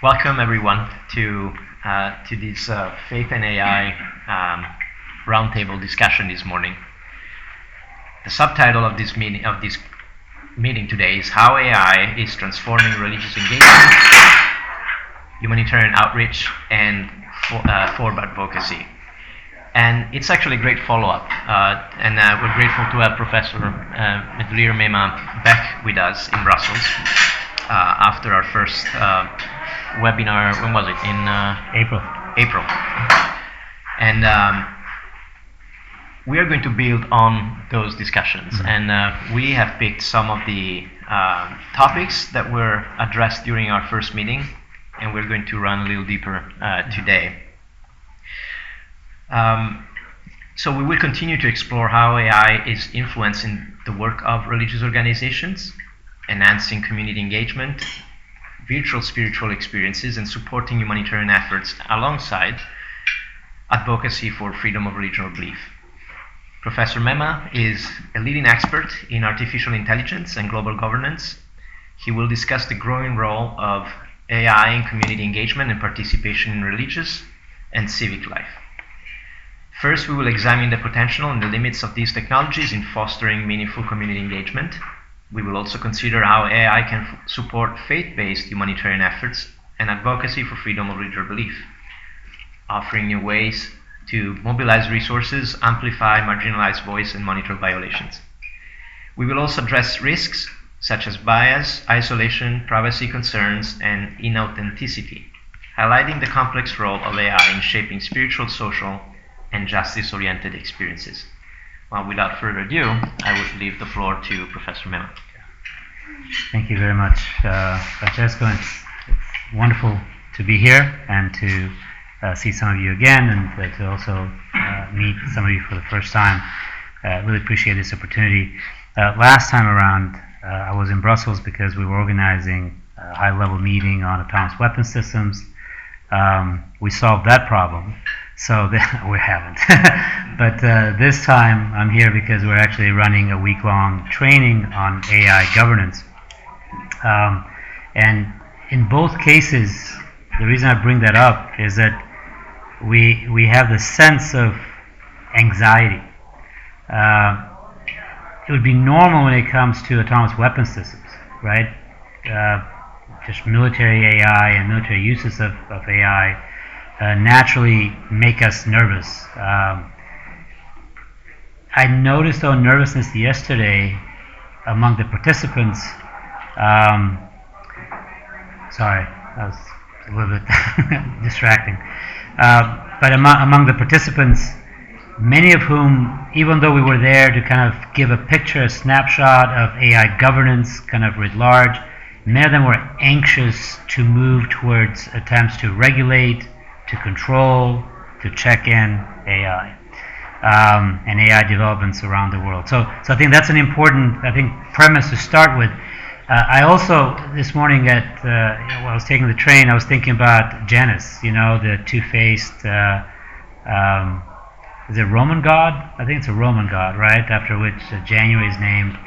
Welcome everyone to this Faith and AI roundtable discussion this morning. The subtitle of this meeting today is How AI is Transforming Religious Engagement, Humanitarian Outreach, and Forward Advocacy. And it's actually a great follow-up, and we're grateful to have Professor Medlir Mema back with us in Brussels after our first webinar. When was it? In April. And we are going to build on those discussions. And we have picked some of the topics that were addressed during our first meeting, and we're going to run a little deeper today. So we will continue to explore how AI is influencing the work of religious organizations, enhancing community engagement, virtual spiritual experiences, and supporting humanitarian efforts alongside advocacy for freedom of religion or belief. Professor Mema is a leading expert in artificial intelligence and global governance. He will discuss the growing role of AI in community engagement and participation in religious and civic life. First, we will examine the potential and the limits of these technologies in fostering meaningful community engagement. We will also consider how AI can support faith-based humanitarian efforts and advocacy for freedom of religion or belief, offering new ways to mobilize resources, amplify marginalized voice, and monitor violations. We will also address risks such as bias, isolation, privacy concerns, and inauthenticity, highlighting the complex role of AI in shaping spiritual, social, and justice-oriented experiences. Well, without further ado, I would leave the floor to Professor Mema. Thank you very much, Francesco. It's wonderful to be here and to see some of you again, and to also meet some of you for the first time. Really appreciate this opportunity. Last time around, I was in Brussels because we were organizing a high-level meeting on autonomous weapon systems. We solved that problem. So we haven't. But this time I'm here because we're actually running a week-long training on AI governance. And in both cases, the reason I bring that up is that we have the sense of anxiety. It would be normal when it comes to autonomous weapon systems, right? Just military AI and military uses of AI naturally make us nervous. I noticed though nervousness yesterday among the participants. Sorry, that was a little bit distracting. But among the participants, many of whom, even though we were there to kind of give a picture, a snapshot of AI governance, kind of writ large, many of them were anxious to move towards attempts to regulate, to control, to check in AI and AI developments around the world. So I think that's an important, premise to start with. I also, this morning while I was taking the train, I was thinking about Janus, the two-faced, is it Roman god? I think it's a Roman god, right? After which January is named.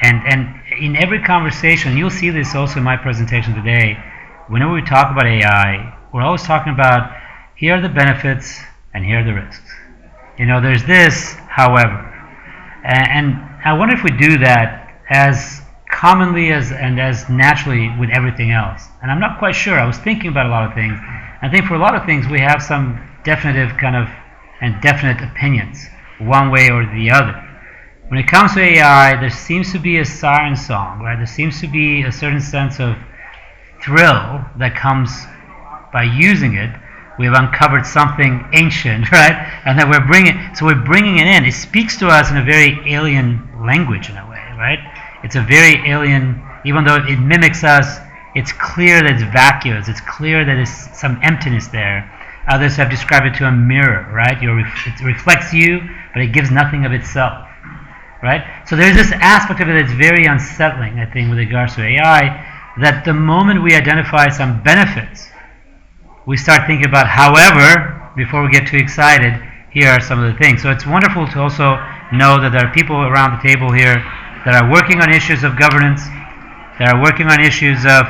And in every conversation, you'll see this also in my presentation today, whenever we talk about AI, we're always talking about, here are the benefits and here are the risks. There's this, however. And I wonder if we do that as commonly and as naturally with everything else. And I'm not quite sure. I was thinking about a lot of things. I think for a lot of things we have some definitive and definite opinions, one way or the other. When it comes to AI, there seems to be a siren song, right? There seems to be a certain sense of thrill that comes by using it. We have uncovered something ancient, right? And then we're bringing it in. It speaks to us in a very alien language in a way, right? It's a very alien, even though it mimics us, it's clear that it's vacuous. It's clear that there's some emptiness there. Others have described it to a mirror, right? It reflects you, but it gives nothing of itself, right? So there's this aspect of it that's very unsettling, I think, with regards to AI, that the moment we identify some benefits, we start thinking about, however, before we get too excited, here are some of the things. So it's wonderful to also know that there are people around the table here that are working on issues of governance, that are working on issues of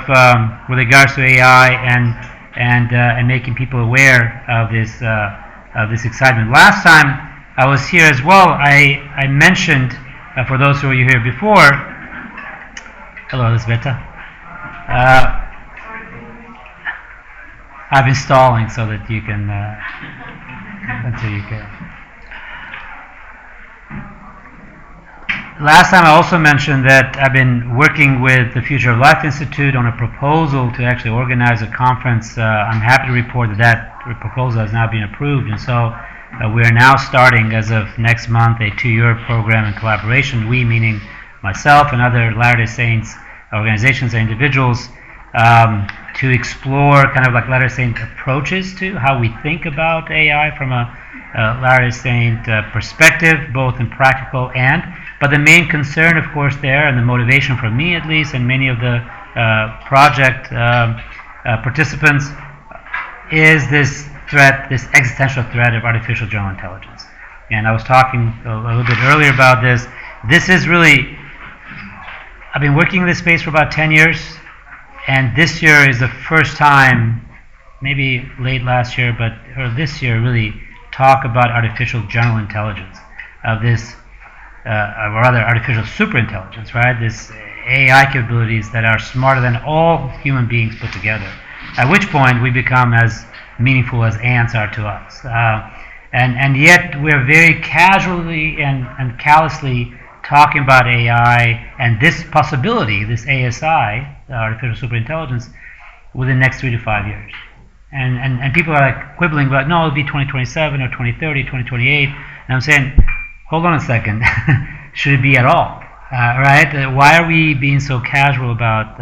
with regards to AI and making people aware of this excitement. Last time I was here as well, I mentioned for those who were here before. Hello, Elisabetta. I've been stalling so that you can until you can. Last time I also mentioned that I've been working with the Future of Life Institute on a proposal to actually organize a conference. I'm happy to report that proposal has now been approved, and so we are now starting, as of next month, a 2-year program in collaboration. We, meaning myself and other Latter-day Saints organizations and individuals, to explore kind of like Latter-day Saint approaches to how we think about AI from a Latter-day Saint perspective, both in practical but the main concern, of course, there, and the motivation for me at least, and many of the project participants, is this threat, this existential threat of artificial general intelligence. And I was talking a little bit earlier about this. This is really, I've been working in this space for about 10 years, and this year is the first time, maybe late last year, or this year, really talk about artificial general intelligence, of this, or rather artificial superintelligence, right? This AI capabilities that are smarter than all human beings put together. At which point we become as meaningful as ants are to us. And yet we're very casually and callously talking about AI and this possibility, this ASI, artificial superintelligence, within the next 3 to 5 years. And people are like quibbling about, no, it'll be 2027 or 2030, 2028. And I'm saying, hold on a second, should it be at all? Right? Why are we being so casual about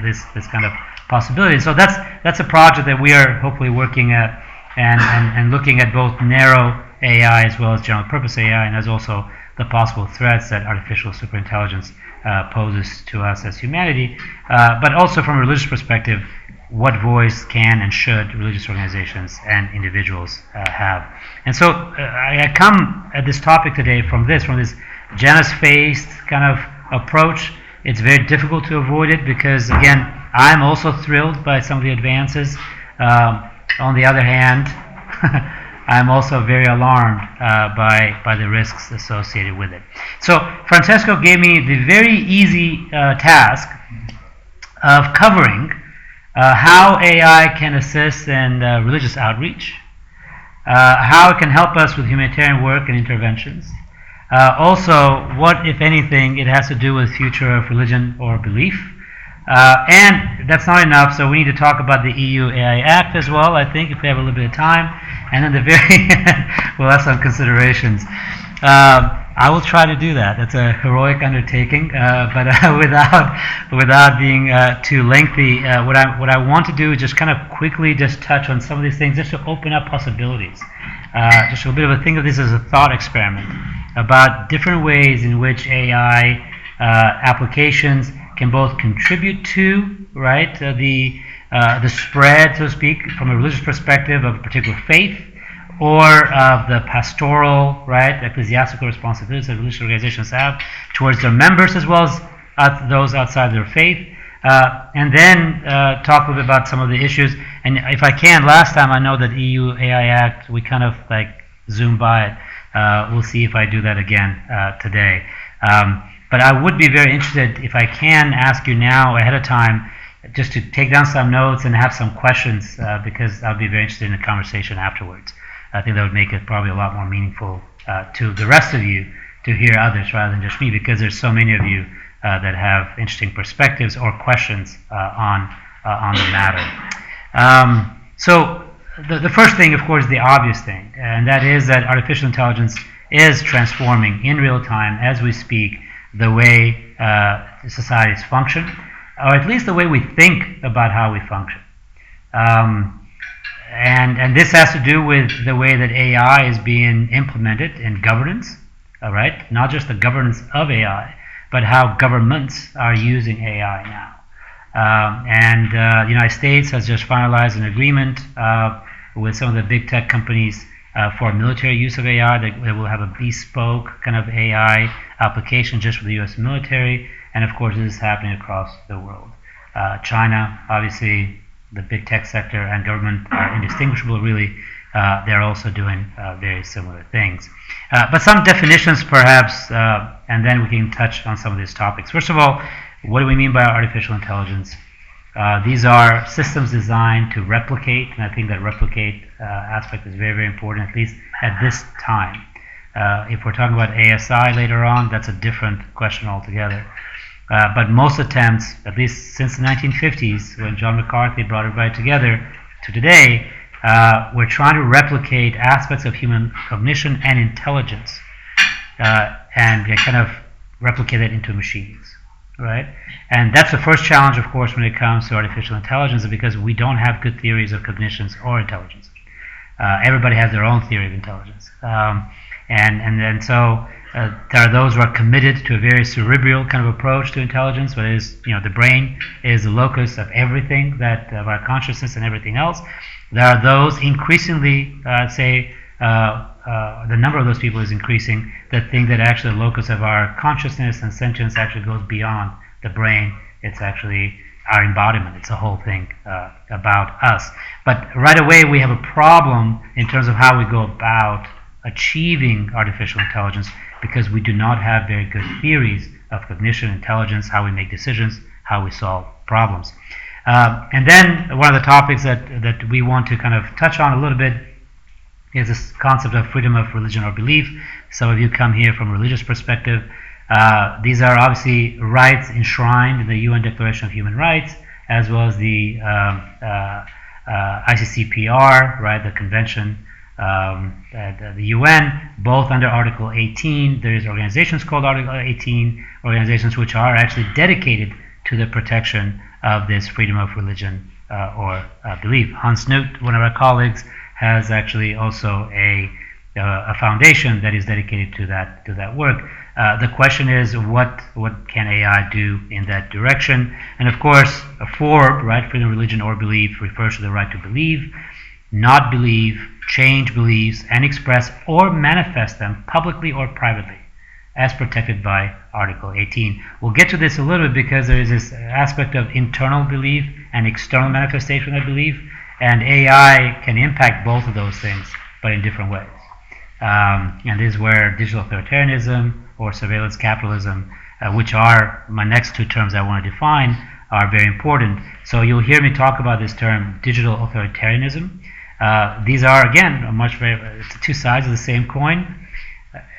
this kind of possibility? So that's a project that we are hopefully working at and looking at both narrow AI as well as general purpose AI, and as also the possible threats that artificial superintelligence poses to us as humanity, but also from a religious perspective, what voice can and should religious organizations and individuals have. And so I come at this topic today from this Janus-faced kind of approach. It's very difficult to avoid it because, again, I'm also thrilled by some of the advances. On the other hand, I'm also very alarmed by the risks associated with it. So Francesco gave me the very easy task of covering how AI can assist in religious outreach, how it can help us with humanitarian work and interventions, also what, if anything, it has to do with future of religion or belief. And that's not enough, so we need to talk about the EU AI Act as well, I think, if we have a little bit of time. And then the very well, that's some considerations. I will try to do that. It's a heroic undertaking, but without being too lengthy. What I want to do is just kind of quickly just touch on some of these things, just to open up possibilities. Just a bit of a think of this as a thought experiment about different ways in which AI applications can both contribute to, right, the spread, so to speak, from a religious perspective of a particular faith, or of the pastoral, right, ecclesiastical responsibilities that religious organizations have towards their members as well as those outside their faith, and then talk a little bit about some of the issues. And if I can, last time I know that EU AI Act, we kind of like zoomed by it. We'll see if I do that again today. But I would be very interested, if I can ask you now ahead of time, just to take down some notes and have some questions, because I'll be very interested in the conversation afterwards. I think that would make it probably a lot more meaningful to the rest of you to hear others rather than just me, because there's so many of you that have interesting perspectives or questions on the matter. So the first thing, of course, is the obvious thing, and that is that artificial intelligence is transforming in real time as we speak the way societies function, or at least the way we think about how we function. And this has to do with the way that AI is being implemented in governance, all right? Not just the governance of AI, but how governments are using AI now. And the United States has just finalized an agreement with some of the big tech companies for military use of AI. They will have a bespoke kind of AI application just for the U.S. military. and of course this is happening across the world. China, obviously, the big tech sector and government are indistinguishable, really. They're also doing very similar things. But some definitions, perhaps, and then we can touch on some of these topics. First of all, what do we mean by artificial intelligence? These are systems designed to replicate, and I think that replicate aspect is very, very important, at least at this time. If we're talking about ASI later on, that's a different question altogether. But most attempts, at least since the 1950s, when John McCarthy brought everybody together, to today, we're trying to replicate aspects of human cognition and intelligence, and kind of replicate it into machines, right? And that's the first challenge, of course, when it comes to artificial intelligence, because we don't have good theories of cognitions or intelligence. Everybody has their own theory of intelligence, and so there are those who are committed to a very cerebral kind of approach to intelligence, but it is, the brain is the locus of everything, that of our consciousness and everything else. There are those increasingly, the number of those people is increasing, that think that actually the locus of our consciousness and sentience actually goes beyond the brain. It's actually our embodiment. It's a whole thing about us. But right away we have a problem in terms of how we go about achieving artificial intelligence, because we do not have very good theories of cognition, intelligence, how we make decisions, how we solve problems. And then one of the topics that we want to kind of touch on a little bit is this concept of freedom of religion or belief. Some of you come here from a religious perspective. These are obviously rights enshrined in the UN Declaration of Human Rights, as well as the ICCPR, right, the convention, the UN, both under Article 18. There is organizations called Article 18, organizations which are actually dedicated to the protection of this freedom of religion or belief. Hans Snoot, one of our colleagues, has actually also a foundation that is dedicated to that work. The question is, what can AI do in that direction? And of course, FORB, right, freedom of religion or belief, refers to the right to believe, not believe, change beliefs, and express or manifest them publicly or privately, as protected by Article 18. We'll get to this a little bit, because there is this aspect of internal belief and external manifestation of belief, and AI can impact both of those things, but in different ways. And this is where digital authoritarianism or surveillance capitalism, which are my next two terms I want to define, are very important. So you'll hear me talk about this term, digital authoritarianism. These are, again, it's two sides of the same coin.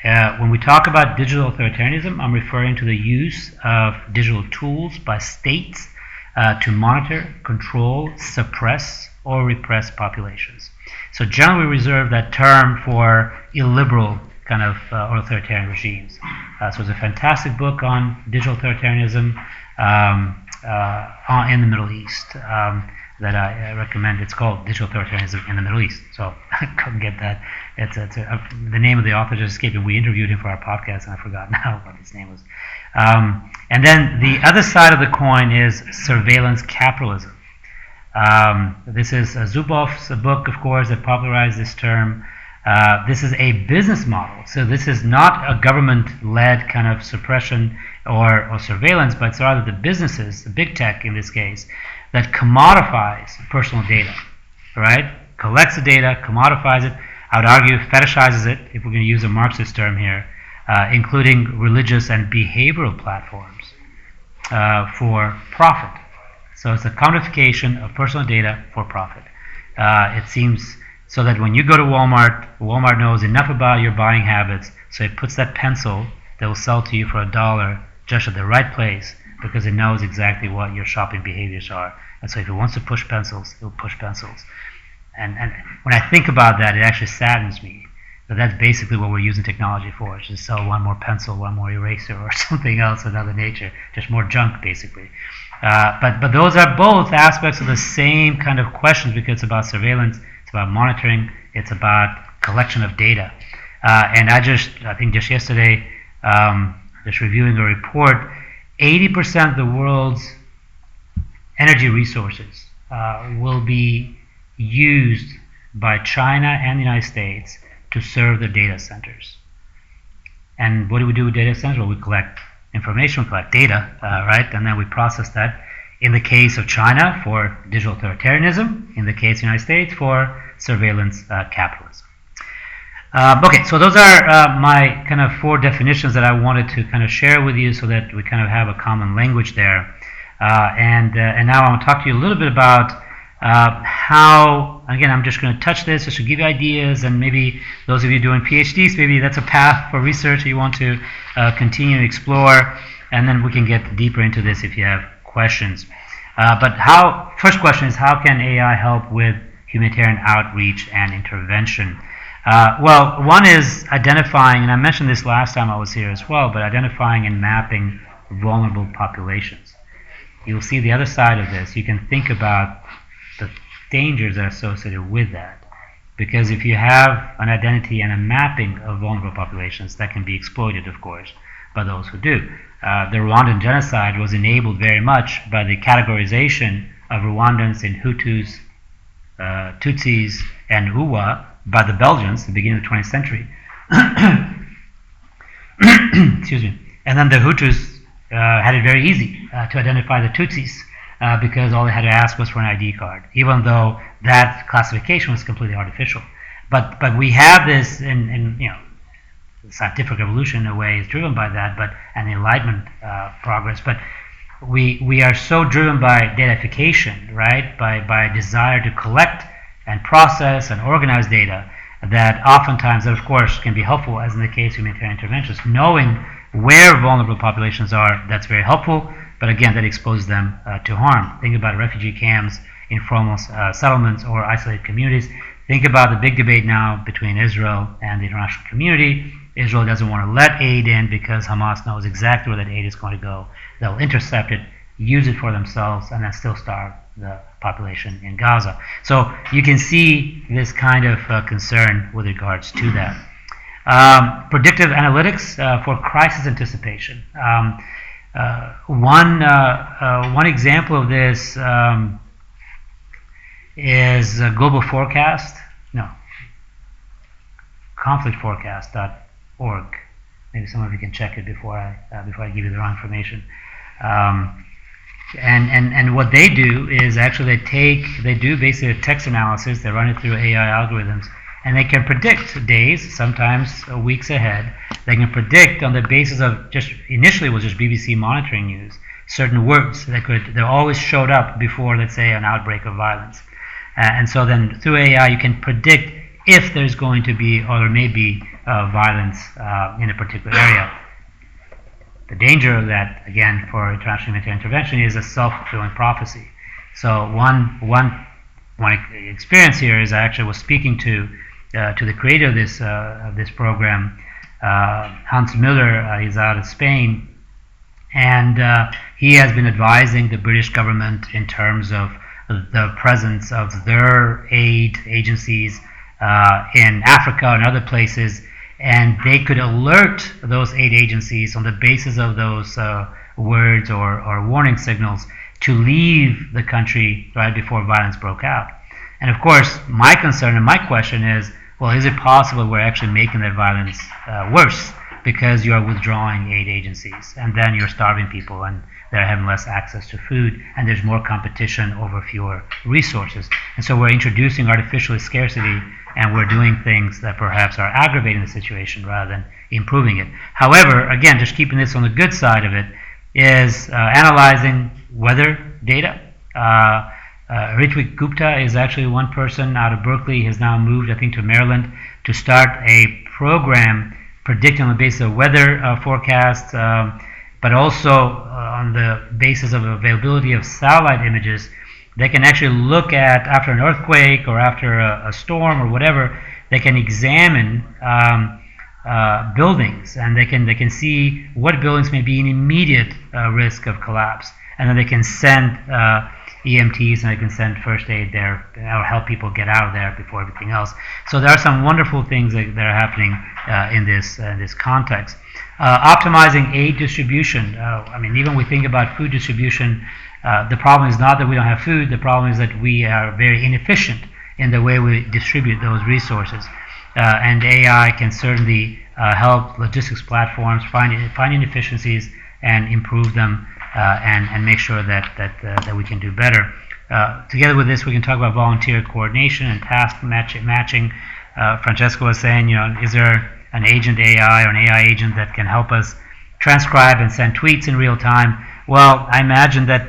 When we talk about digital authoritarianism, I'm referring to the use of digital tools by states to monitor, control, suppress, or repress populations. So generally we reserve that term for illiberal kind of authoritarian regimes. So there's a fantastic book on digital authoritarianism in the Middle East that I recommend. It's called Digital Authoritarianism in the Middle East. So go get that. The name of the author just escaped me. We interviewed him for our podcast, and I forgot now what his name was. And then the other side of the coin is surveillance capitalism. This is Zubov's book, of course, that popularized this term. This is a business model. So this is not a government-led kind of suppression or surveillance, but it's rather the businesses, the big tech in this case, that commodifies personal data, right? Collects the data, commodifies it. I would argue fetishizes it, if we're going to use a Marxist term here, including religious and behavioral platforms for profit. So it's a commodification of personal data for profit. It seems so that when you go to Walmart, Walmart knows enough about your buying habits, so it puts that pencil that will sell to you for $1 just at the right place, because it knows exactly what your shopping behaviors are. And so if it wants to push pencils, it will push pencils. And when I think about that, it actually saddens me that that's basically what we're using technology for. It's just sell one more pencil, one more eraser, or something else of another nature. Just more junk, basically. But those are both aspects of the same kind of questions, because it's about surveillance, it's about monitoring, it's about collection of data. And I think just yesterday, just reviewing a report, 80% of the world's energy resources will be used by China and the United States to serve the data centers. And what do we do with data centers? Well, we collect information, we collect data, right? And then we process that. In the case of China, for digital authoritarianism. In the case of the United States, for surveillance capitalism. Okay, so those are my kind of 4 definitions that I wanted to kind of share with you so that we kind of have a common language there. And now I want to talk to you a little bit about how, again, I'm just going to touch this just to give you ideas, and maybe those of you doing PhDs, maybe that's a path for research that you want to continue to explore, and then we can get deeper into this if you have questions. But first question is, how can AI help with humanitarian outreach and intervention? Well, one is identifying, and I mentioned this last time I was here as well, but identifying and mapping vulnerable populations. You'll see the other side of this. You can think about the dangers that are associated with that. Because if you have an identity and a mapping of vulnerable populations, that can be exploited, of course, by those who do. The Rwandan genocide was enabled very much by the categorization of Rwandans in Hutus, Tutsis, and Huwa by the Belgians at the beginning of the 20th century. Excuse me. And then the Hutus had it very easy to identify the Tutsis because all they had to ask was for an ID card, even though that classification was completely artificial. But we have this in the scientific revolution in a way is driven by that, and the Enlightenment progress. But we are so driven by datafication, right? By a desire to collect and process and organize data that oftentimes, that of course, can be helpful, as in the case of humanitarian interventions. Knowing where vulnerable populations are, that's very helpful, but again, that exposes them to harm. Think about refugee camps, informal settlements, or isolated communities. Think about the big debate now between Israel and the international community. Israel doesn't want to let aid in because Hamas knows exactly where that aid is going to go. They'll intercept it, use it for themselves, and then still starve the population in Gaza. So you can see this kind of concern with regards to that. Predictive analytics for crisis anticipation. One example of this is global forecast. No, conflictforecast.org. Maybe some of you can check it before I give you the wrong information. And what they do is actually they do basically a text analysis. They run it through AI algorithms, and they can predict days, sometimes weeks ahead. They can predict on the basis of initially it was just BBC monitoring news, certain words that always showed up before, let's say, an outbreak of violence. And so then through AI you can predict if there's going to be or there may be violence in a particular area. The danger of that, again, for international humanitarian intervention is a self-fulfilling prophecy. So one experience here is I actually was speaking to the creator of this program, Hans Miller. He's out of Spain, and he has been advising the British government in terms of the presence of their aid agencies in Africa and other places, and they could alert those aid agencies on the basis of those words or warning signals to leave the country right before violence broke out. And of course, my concern and my question is, well, is it possible we're actually making that violence worse because you are withdrawing aid agencies, and then you're starving people and they're having less access to food, and there's more competition over fewer resources. And so we're introducing artificial scarcity, and we're doing things that perhaps are aggravating the situation rather than improving it. However, again, just keeping this on the good side of it is analyzing weather data. Ritvik Gupta is actually one person out of Berkeley. He has now moved, I think, to Maryland to start a program predicting on the basis of weather forecasts, but also on the basis of availability of satellite images. They can actually look at, after an earthquake or after a storm or whatever, they can examine buildings, and they can see what buildings may be in immediate risk of collapse, and then they can send EMTs, and they can send first aid there or help people get out of there before everything else. So there are some wonderful things that are happening in this context. Optimizing aid distribution. I mean, even we think about food distribution, the problem is not that we don't have food. The problem is that we are very inefficient in the way we distribute those resources. And AI can certainly help logistics platforms find inefficiencies and improve them and make sure that we can do better. Together with this, we can talk about volunteer coordination and task matching. Francesco was saying, is there an agent AI or an AI agent that can help us transcribe and send tweets in real time? Well, I imagine that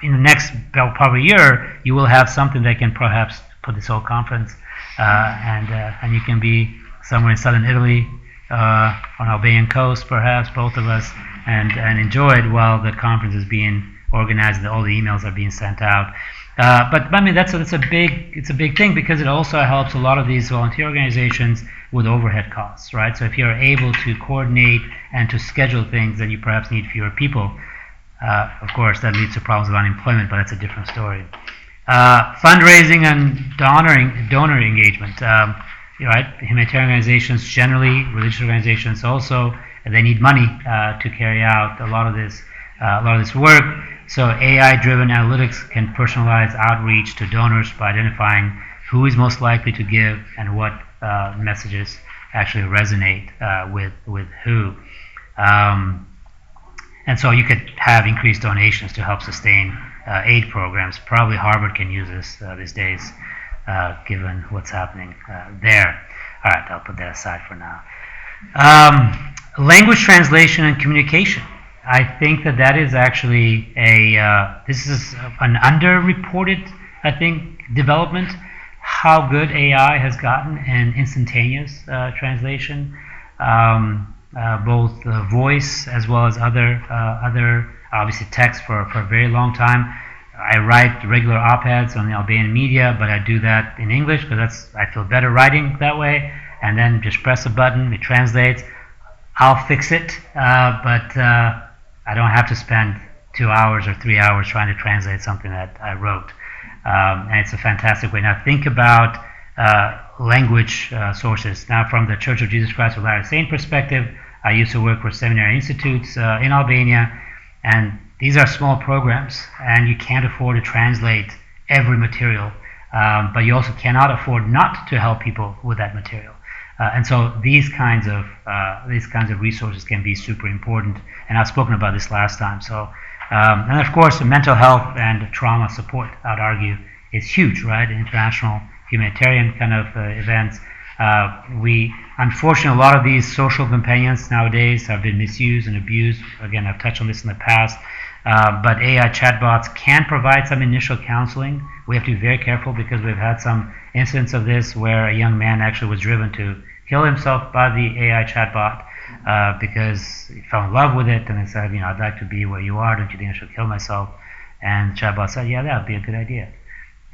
in the next probably year, you will have something that can perhaps put this whole conference, and you can be somewhere in southern Italy, on Albanian coast, perhaps, both of us, and enjoy it while the conference is being organized and all the emails are being sent out. But I mean, it's a big thing, because it also helps a lot of these volunteer organizations with overhead costs, right? So if you're able to coordinate and to schedule things, then you perhaps need fewer people. Of course, that leads to problems of unemployment, but that's a different story. Fundraising and donor engagement. Right? Humanitarian organizations generally, religious organizations also, they need money to carry out a lot of this work. So AI-driven analytics can personalize outreach to donors by identifying who is most likely to give and what messages actually resonate with who. And so you could have increased donations to help sustain aid programs. Probably Harvard can use this these days, given what's happening there. All right, I'll put that aside for now. Language translation and communication. I think that is actually this is an underreported, I think, development. How good AI has gotten in instantaneous translation, both voice as well as other obviously text for a very long time. I write regular op-eds on the Albanian media, but I do that in English because I feel better writing that way. And then just press a button, it translates. I'll fix it, but I don't have to spend 2 hours or 3 hours trying to translate something that I wrote. And it's a fantastic way. Now think about language sources. Now from the Church of Jesus Christ of Latter-day Saint perspective, I used to work with seminary institutes in Albania, and these are small programs, and you can't afford to translate every material, but you also cannot afford not to help people with that material. And so these kinds of resources can be super important, and I've spoken about this last time. So, and of course, mental health and trauma support, I'd argue, is huge, right? International humanitarian kind of events. Unfortunately, a lot of these social companions nowadays have been misused and abused. Again, I've touched on this in the past. But AI chatbots can provide some initial counseling. We have to be very careful because we've had some incidents of this where a young man actually was driven to kill himself by the AI chatbot because he fell in love with it, and he said, I'd like to be where you are. Don't you think I should kill myself? And the chatbot said, yeah, that would be a good idea.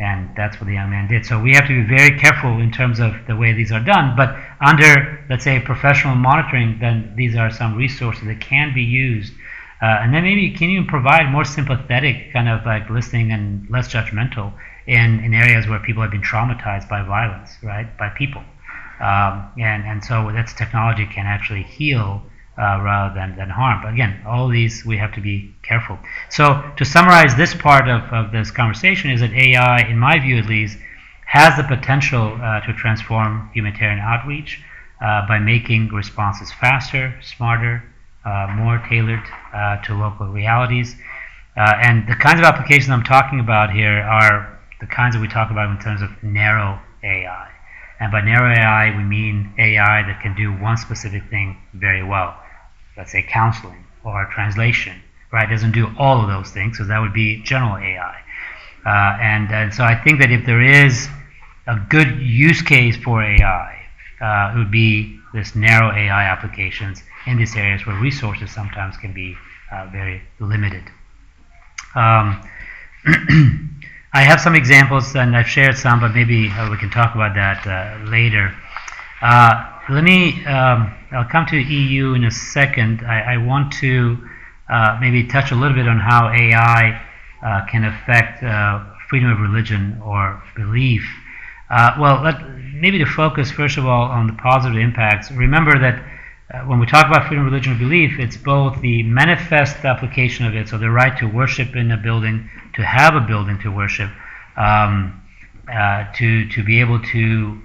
And that's what the young man did. So we have to be very careful in terms of the way these are done. But under, let's say, professional monitoring, then these are some resources that can be used. And then maybe can you provide more sympathetic kind of like listening and less judgmental in areas where people have been traumatized by violence, right, by people. And so that's technology can actually heal rather than harm. But again, all these we have to be careful. So to summarize this part of this conversation is that AI, in my view at least, has the potential to transform humanitarian outreach by making responses faster, smarter, more tailored to local realities. And the kinds of applications I'm talking about here are the kinds that we talk about in terms of narrow AI. And by narrow AI, we mean AI that can do one specific thing very well. Let's say counseling or translation, right? It doesn't do all of those things, so that would be general AI. And so I think that if there is a good use case for AI, it would be this narrow AI applications in these areas where resources sometimes can be very limited. I have some examples, and I've shared some, but maybe we can talk about that later. I'll come to EU in a second. I want to maybe touch a little bit on how AI can affect freedom of religion or belief. Maybe to focus first of all on the positive impacts. Remember that when we talk about freedom of religion or belief, it's both the manifest application of it, so the right to worship in a building, to have a building to worship, to be able to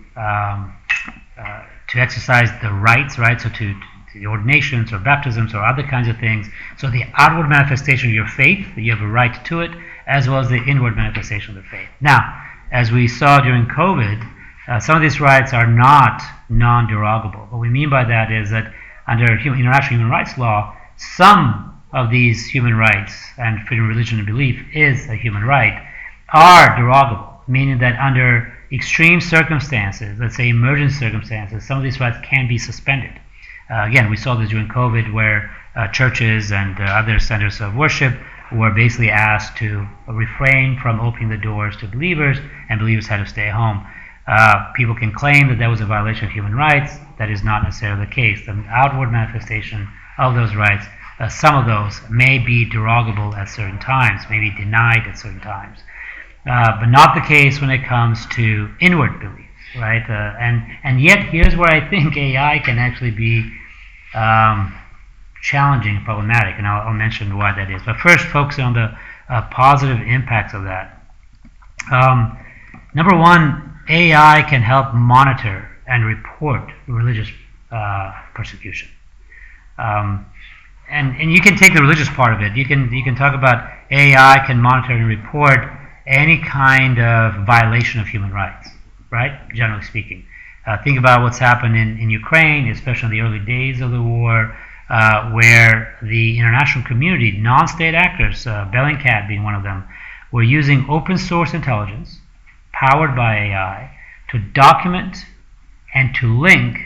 exercise the rights, right? So to the ordinations or baptisms or other kinds of things. So the outward manifestation of your faith, you have a right to it, as well as the inward manifestation of the faith. Now, as we saw during COVID, some of these rights are not non-derogable. What we mean by that is that under international human rights law, some of these human rights, and freedom of religion and belief is a human right, are derogable, meaning that under extreme circumstances, let's say emergency circumstances, some of these rights can be suspended. Again, we saw this during COVID where churches and other centers of worship were basically asked to refrain from opening the doors to believers, and believers had to stay home. People can claim that that was a violation of human rights. That is not necessarily the case. The outward manifestation of those rights, some of those may be derogable at certain times, may be denied at certain times. But not the case when it comes to inward belief, right? And yet, here's where I think AI can actually be challenging and problematic, and I'll mention why that is. But first, focusing on the positive impacts of that. Number one, AI can help monitor and report religious persecution. And you can take the religious part of it. You can talk about AI can monitor and report any kind of violation of human rights, right? Generally speaking. Think about what's happened in Ukraine, especially in the early days of the war, where the international community, non-state actors, Bellingcat being one of them, were using open source intelligence powered by AI to document and to link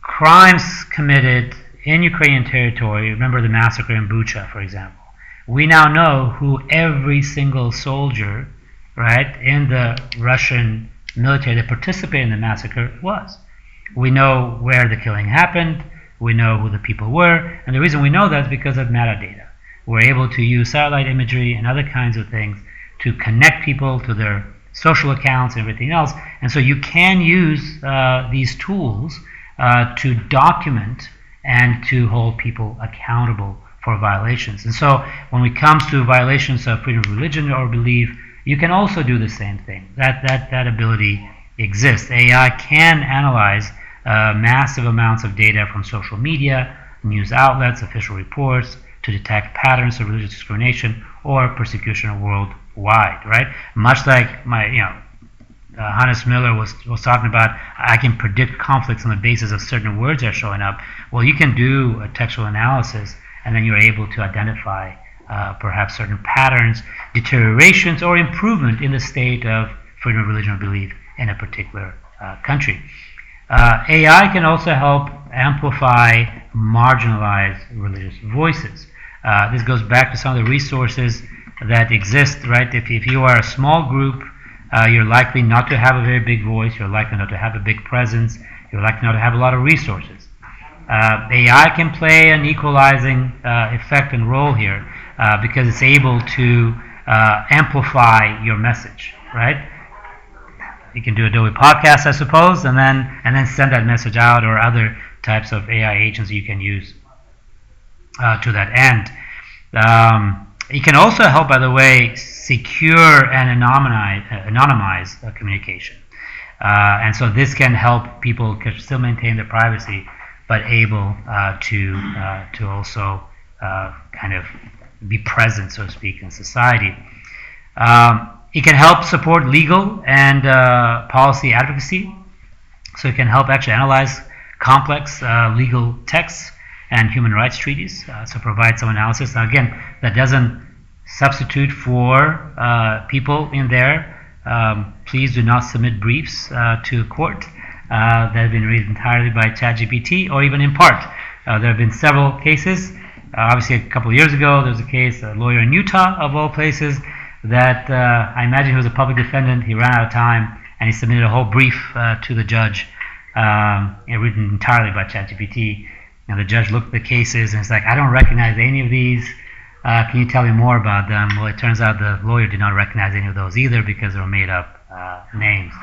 crimes committed in Ukrainian territory. Remember the massacre in Bucha, for example. We now know who every single soldier, right, in the Russian military that participated in the massacre was. We know where the killing happened. We know who the people were. And the reason we know that is because of metadata. We're able to use satellite imagery and other kinds of things to connect people to their social accounts and everything else. And so you can use these tools to document and to hold people accountable for violations. And so when it comes to violations of freedom of religion or belief, you can also do the same thing. That ability exists. AI can analyze massive amounts of data from social media, news outlets, official reports, to detect patterns of religious discrimination or persecution worldwide, right? Much like Hannes Miller was talking about, I can predict conflicts on the basis of certain words that are showing up. Well, you can do a textual analysis, and then you're able to identify perhaps certain patterns, deteriorations, or improvement in the state of freedom of religion or belief in a particular country. AI can also help amplify marginalized religious voices. This goes back to some of the resources that exist, right? If you are a small group, you're likely not to have a very big voice, you're likely not to have a big presence, you're likely not to have a lot of resources. AI can play an equalizing effect and role here because it's able to amplify your message, right? You can do Adobe Podcast, I suppose, and then send that message out, or other types of AI agents you can use to that end. It can also help, by the way, secure and anonymize communication. And so this can help people still maintain their privacy, but able to also kind of be present, so to speak, in society. It can help support legal and policy advocacy. So it can help actually analyze complex legal texts and human rights treaties, so provide some analysis. Now again, that doesn't substitute for people in there. Please do not submit briefs to court that have been read entirely by ChatGPT, or even in part. There have been several cases. Obviously, a couple of years ago, there was a case, a lawyer in Utah, of all places, that I imagine he was a public defendant. He ran out of time, and he submitted a whole brief to the judge, written entirely by ChatGPT. And the judge looked at the cases, and it's like, I don't recognize any of these. Can you tell me more about them? Well, it turns out the lawyer did not recognize any of those either, because they were made up names.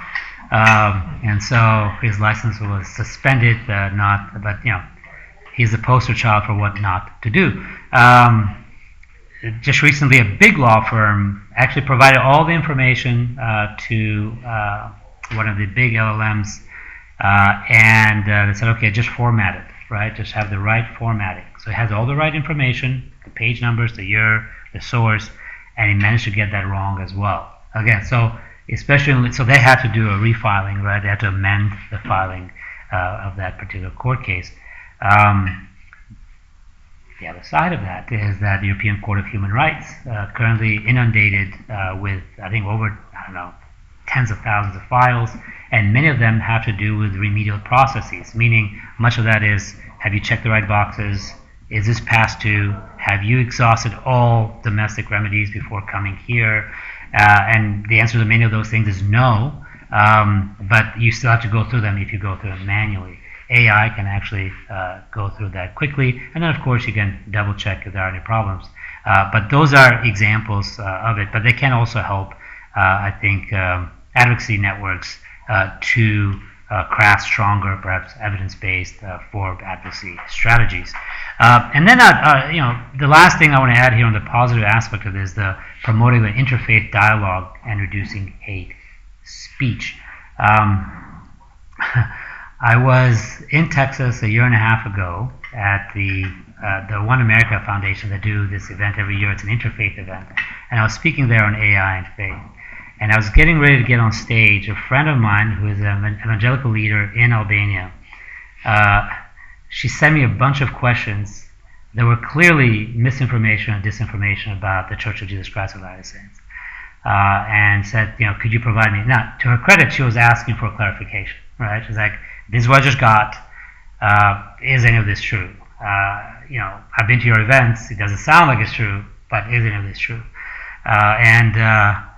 And so his license was suspended, but he's the poster child for what not to do. Just recently, a big law firm actually provided all the information to one of the big LLMs, and they said, okay, just format it, right? Just have the right formatting. So it has all the right information, the page numbers, the year, the source, and he managed to get that wrong as well. Again, so so they had to do a refiling, right? They had to amend the filing of that particular court case. The other side of that is that the European Court of Human Rights, currently inundated with, I think, over, tens of thousands of files, and many of them have to do with remedial processes, meaning much of that is, have you checked the right boxes? Is this passed to? Have you exhausted all domestic remedies before coming here? And the answer to many of those things is no, but you still have to go through them if you go through them manually. AI can actually go through that quickly, and then of course you can double check if there are any problems. But those are examples of it, but they can also help, I think, advocacy networks to craft stronger, perhaps evidence-based for advocacy strategies. And then, the last thing I want to add here on the positive aspect of this, the promoting the interfaith dialogue and reducing hate speech. I was in Texas a year and a half ago at the One America Foundation that do this event every year. It's an interfaith event. And I was speaking there on AI and faith. And I was getting ready to get on stage. A friend of mine who is an evangelical leader in Albania, she sent me a bunch of questions that were clearly misinformation and disinformation about the Church of Jesus Christ of Latter-day Saints. And said, could you provide me? Now, to her credit, she was asking for clarification, right? She's like, this is what I just got. Is any of this true? I've been to your events. It doesn't sound like it's true, but is any of this true? I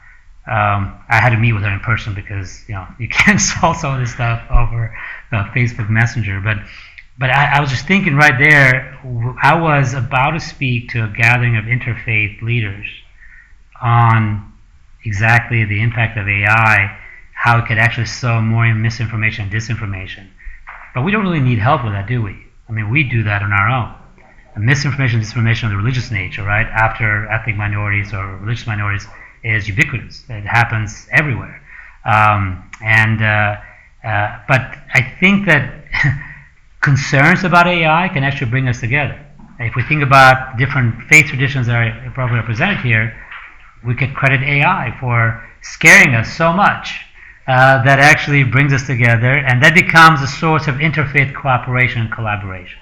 had to meet with her in person because you can't solve some of this stuff over Facebook Messenger. But I was just thinking right there. I was about to speak to a gathering of interfaith leaders on exactly the impact of AI, how it could actually sow more misinformation and disinformation. But we don't really need help with that, do we? I mean, we do that on our own. Misinformation and disinformation of the religious nature, right, after ethnic minorities or religious minorities is ubiquitous. It happens everywhere. But I think that concerns about AI can actually bring us together. If we think about different faith traditions that are probably represented here, we could credit AI for scaring us so much that actually brings us together, and that becomes a source of interfaith cooperation and collaboration,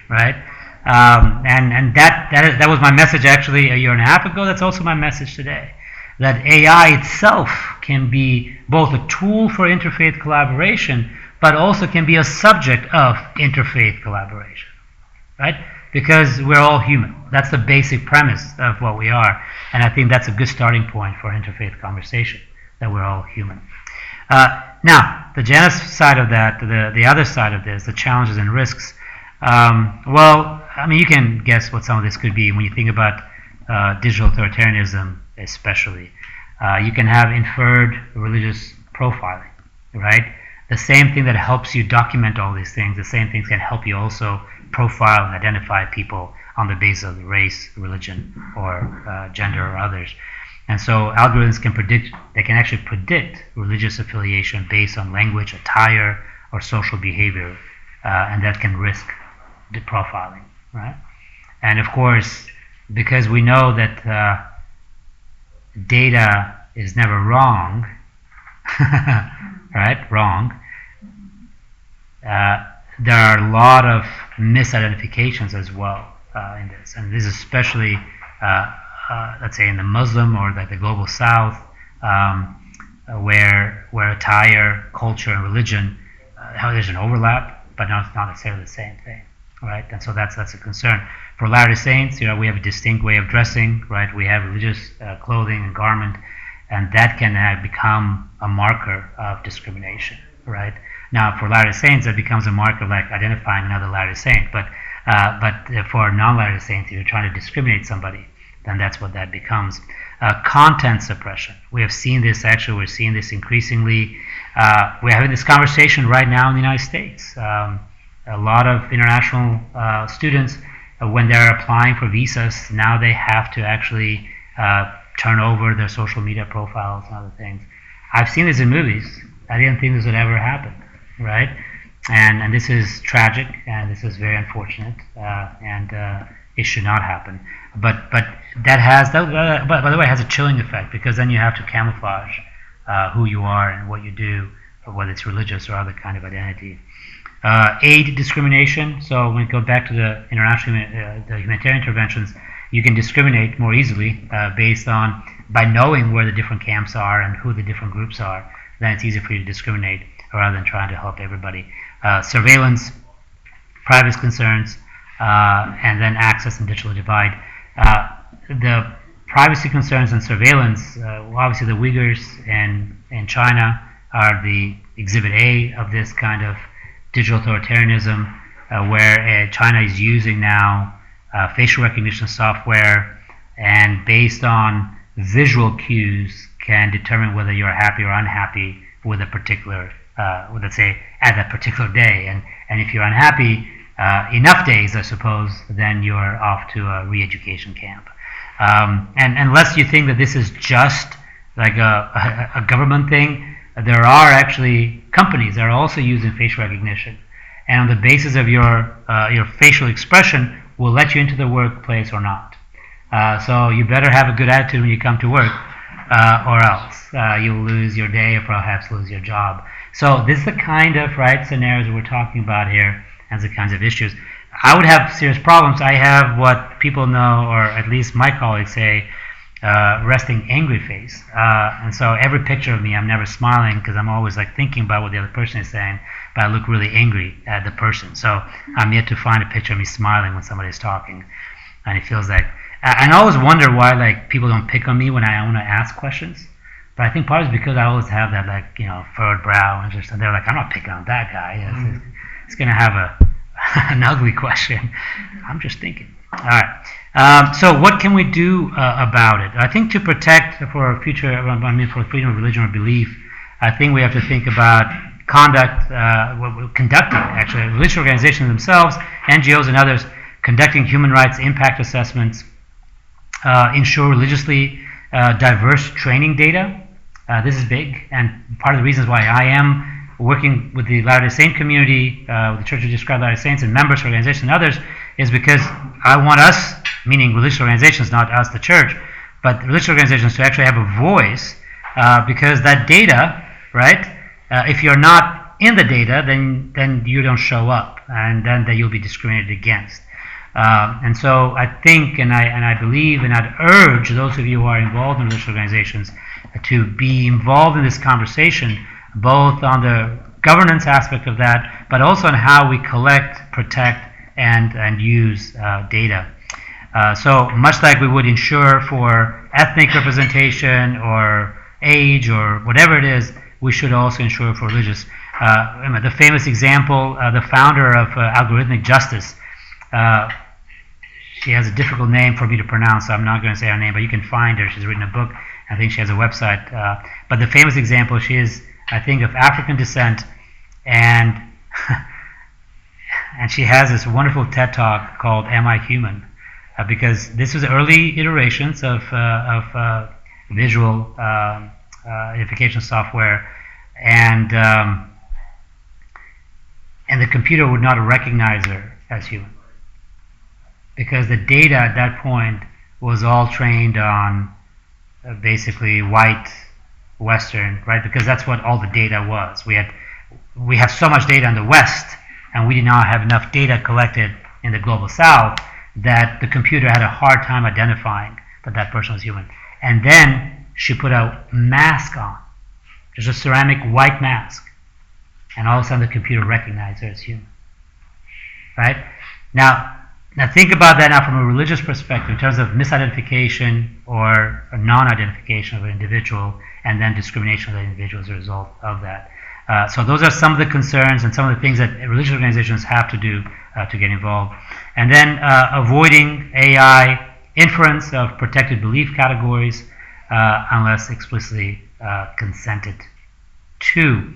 right? And that was my message actually a year and a half ago. That's also my message today, that AI itself can be both a tool for interfaith collaboration, but also can be a subject of interfaith collaboration, right? Because we're all human. That's the basic premise of what we are. And I think that's a good starting point for interfaith conversation, that we're all human. Now, the Janus side of that, the other side of this, the challenges and risks, you can guess what some of this could be when you think about digital authoritarianism especially. You can have inferred religious profiling, right? The same thing that helps you document all these things, the same things can help you also profile and identify people on the basis of race, religion, or gender or others. And so algorithms can actually predict religious affiliation based on language, attire, or social behavior, and that can risk the profiling, right? And of course, because we know that data is never wrong, right? Wrong. There are a lot of misidentifications as well in this, and this is especially, let's say, in the Muslim or the global South, where attire, culture, and religion, there's an overlap, but not necessarily the same thing, right? And so that's a concern. For Latter-day Saints, we have a distinct way of dressing, right? We have religious clothing and garment, and that can become a marker of discrimination, right? Now, for Latter-day Saints, that becomes a marker like identifying another Latter-day Saint. But for non-Latter-day Saints, if you're trying to discriminate somebody, then that's what that becomes. Content suppression. We have seen this, actually, we're seeing this increasingly. We're having this conversation right now in the United States. A lot of international students, when they're applying for visas, now they have to actually turn over their social media profiles and other things. I've seen this in movies. I didn't think this would ever happen, right? And this is tragic, and this is very unfortunate, and it should not happen. But that has, by the way, has a chilling effect, because then you have to camouflage who you are and what you do, or whether it's religious or other kind of identity. Aid discrimination. So when we go back to the international the humanitarian interventions, you can discriminate more easily by knowing where the different camps are and who the different groups are. Then it's easy for you to discriminate rather than trying to help everybody. Surveillance, privacy concerns, and then access and digital divide. The privacy concerns and surveillance, obviously the Uyghurs in China are the exhibit A of this kind of digital authoritarianism, where China is using now facial recognition software, and based on visual cues can determine whether you're happy or unhappy with a particular, let's say, at that particular day. And if you're unhappy enough days, I suppose, then you're off to a re-education camp. And unless you think that this is just like a government thing, there are actually companies that are also using facial recognition, and on the basis of your facial expression will let you into the workplace or not. So you better have a good attitude when you come to work, or else you'll lose your day or perhaps lose your job. So this is the kind of scenarios we're talking about here, and the kinds of issues. I would have serious problems. I have what people know, or at least my colleagues say, resting angry face. And so every picture of me, I'm never smiling because I'm always thinking about what the other person is saying, but I look really angry at the person. So I'm yet to find a picture of me smiling when somebody's talking. And it feels like, and I always wonder why people don't pick on me when I want to ask questions. But I think part is because I always have that furrowed brow, and they're like, I'm not picking on that guy. It's going to have an ugly question. I'm just thinking. All right. So what can we do about it? I think to protect for future, for freedom of religion or belief, I think we have to think about conducting actually religious organizations themselves, NGOs and others, conducting human rights impact assessments, ensure religiously diverse training data. This is big, and part of the reasons why I am working with the Latter-day Saint community, with the Church of Jesus Christ Latter-day Saints and members, organizations, and others, is because I want us, meaning religious organizations, not us, the church, but religious organizations, to actually have a voice, because that data, if you're not in the data, then you don't show up, and then you'll be discriminated against. And so I think, and I believe, and I'd urge those of you who are involved in religious organizations to be involved in this conversation, both on the governance aspect of that, but also on how we collect, protect, and use data. So much like we would ensure for ethnic representation or age or whatever it is, we should also ensure for religious. The famous example, the founder of algorithmic justice, she has a difficult name for me to pronounce, so I'm not going to say her name, but you can find her. She's written a book. I think she has a website. But the famous example, she is, I think, of African descent, and and she has this wonderful TED Talk called "Am I Human?" Because this was early iterations of visual identification software, and the computer would not recognize her as human, because the data at that point was all trained on basically white Western, because that's what all the data was. We have so much data in the West, and we did not have enough data collected in the global South that the computer had a hard time identifying that person was human. And then she put a mask on, just a ceramic white mask, and all of a sudden the computer recognized her as human. Now think about that now from a religious perspective, in terms of misidentification or non-identification of an individual, and then discrimination of the individual as a result of that. So those are some of the concerns and some of the things that religious organizations have to do to get involved. And then avoiding AI inference of protected belief categories unless explicitly consented to.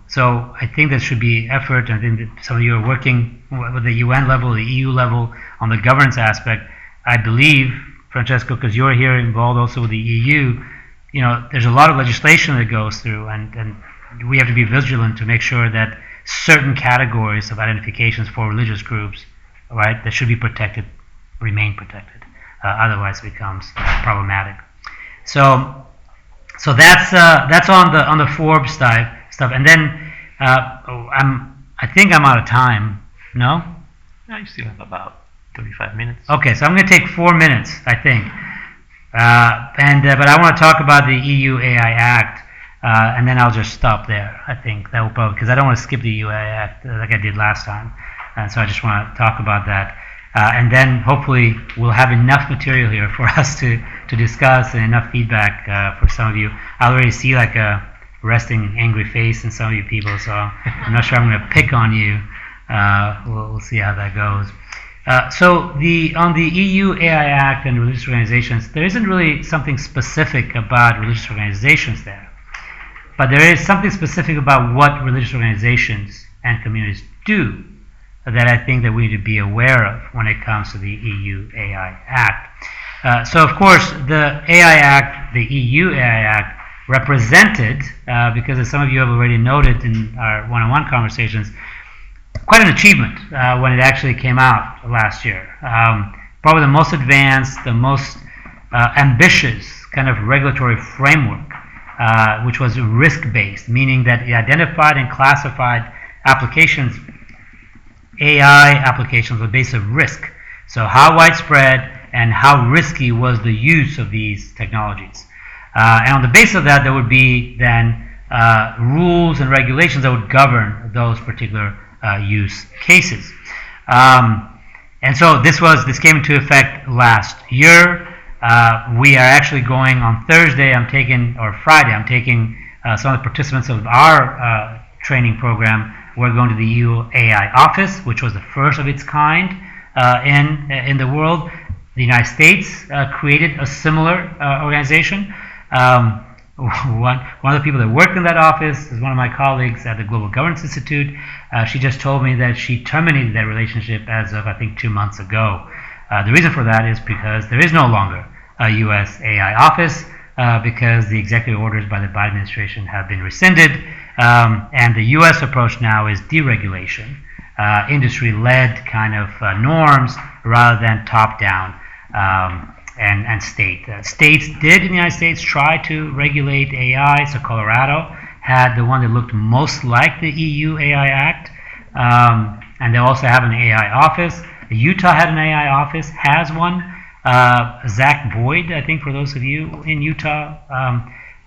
So I think there should be effort. I think that some of you are working with the UN level, the EU level, on the governance aspect. I believe, Francesco, because you're here involved also with the EU, there's a lot of legislation that goes through, and we have to be vigilant to make sure that certain categories of identifications for religious groups, right, that should be protected, remain protected. Otherwise, it becomes problematic. So that's on the Forbes type stuff. And then I think I'm out of time. No? No, you still have about 35 minutes. Okay, so I'm going to take 4 minutes, I think. But I want to talk about the EU AI Act, and then I'll just stop there. I think that will probably, because I don't want to skip the EU AI Act like I did last time, and so I just want to talk about that. And then hopefully we'll have enough material here for us to discuss and enough feedback for some of you. I already see like a resting angry face in some of you people, so I'm not sure I'm going to pick on you. We'll see how that goes. So on the EU AI Act and religious organizations, there isn't really something specific about religious organizations there. But there is something specific about what religious organizations and communities do that I think that we need to be aware of when it comes to the EU AI Act. So of course, the AI Act, the EU AI Act, represented, because as some of you have already noted in our one-on-one conversations, quite an achievement when it actually came out last year. Probably the most advanced, the most ambitious kind of regulatory framework, which was risk-based, meaning that it identified and classified applications, AI applications, on the basis of risk. So how widespread and how risky was the use of these technologies. And on the basis of that, there would be then rules and regulations that would govern those particular use cases. And so this came into effect last year. We are actually going on Thursday, Friday, I'm taking some of the participants of our training program. We're going to the EU AI office, which was the first of its kind in the world. The United States created a similar organization. One of the people that worked in that office is one of my colleagues at the Global Governance Institute. She just told me that she terminated that relationship as of, I think, 2 months ago. The reason for that is because there is no longer a U.S. AI office because the executive orders by the Biden administration have been rescinded, and the U.S. approach now is deregulation, industry-led kind of norms rather than top-down and state. States did in the United States try to regulate AI. So Colorado had the one that looked most like the EU AI Act, and they also have an AI office. Utah had an AI office, has one. Zach Boyd, I think, for those of you in Utah,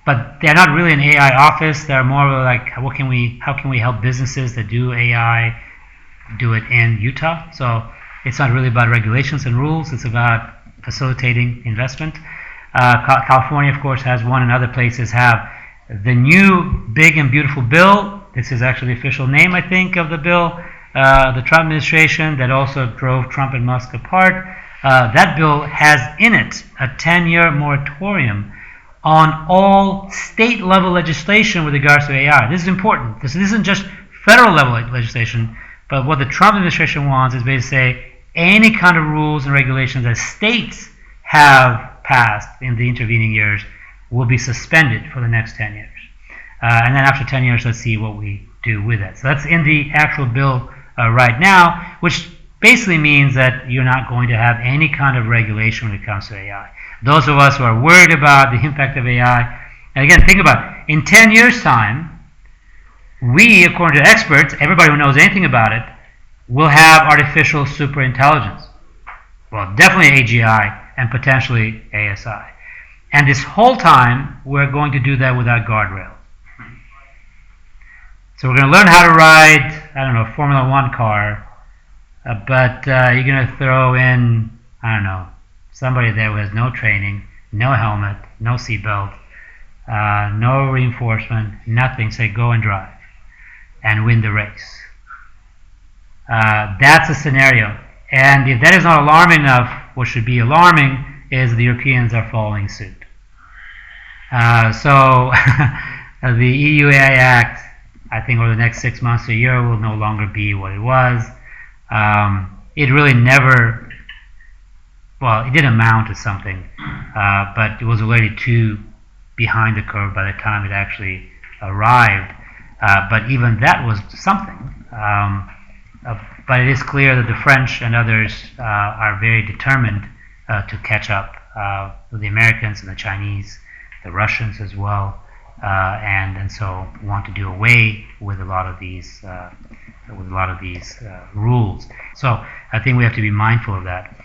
but they're not really an AI office. They're more like, how can we help businesses that do AI do it in Utah? So it's not really about regulations and rules. It's about facilitating investment. California, of course, has one, and other places have. The new big and beautiful bill, this is actually the official name, I think, of the bill, the Trump administration that also drove Trump and Musk apart. That bill has in it a 10-year moratorium on all state-level legislation with regards to AI. This is important. This isn't just federal-level legislation, but what the Trump administration wants is basically to say any kind of rules and regulations that states have passed in the intervening years will be suspended for the next 10 years. And then after 10 years, let's see what we do with it. So that's in the actual bill right now, which basically means that you're not going to have any kind of regulation when it comes to AI. Those of us who are worried about the impact of AI, and again, think about it. In 10 years' time, we, according to experts, everybody who knows anything about it, will have artificial superintelligence. Well, definitely AGI and potentially ASI. And this whole time, we're going to do that without guardrails. So we're going to learn how to ride, I don't know, a Formula One car, but you're going to throw in, I don't know, somebody there who has no training, no helmet, no seatbelt, no reinforcement, nothing. Say, go and drive and win the race. That's a scenario. And if that is not alarming enough, what should be alarming is the Europeans are following suit. So the EU AI Act, I think over the next 6 months to a year, will no longer be what it was. It really never, well, it did amount to something, but it was already too behind the curve by the time it actually arrived. But even that was something. But it is clear that the French and others are very determined to catch up with the Americans and the Chinese, the Russians as well, and so want to do away with a lot of these rules. So I think we have to be mindful of that.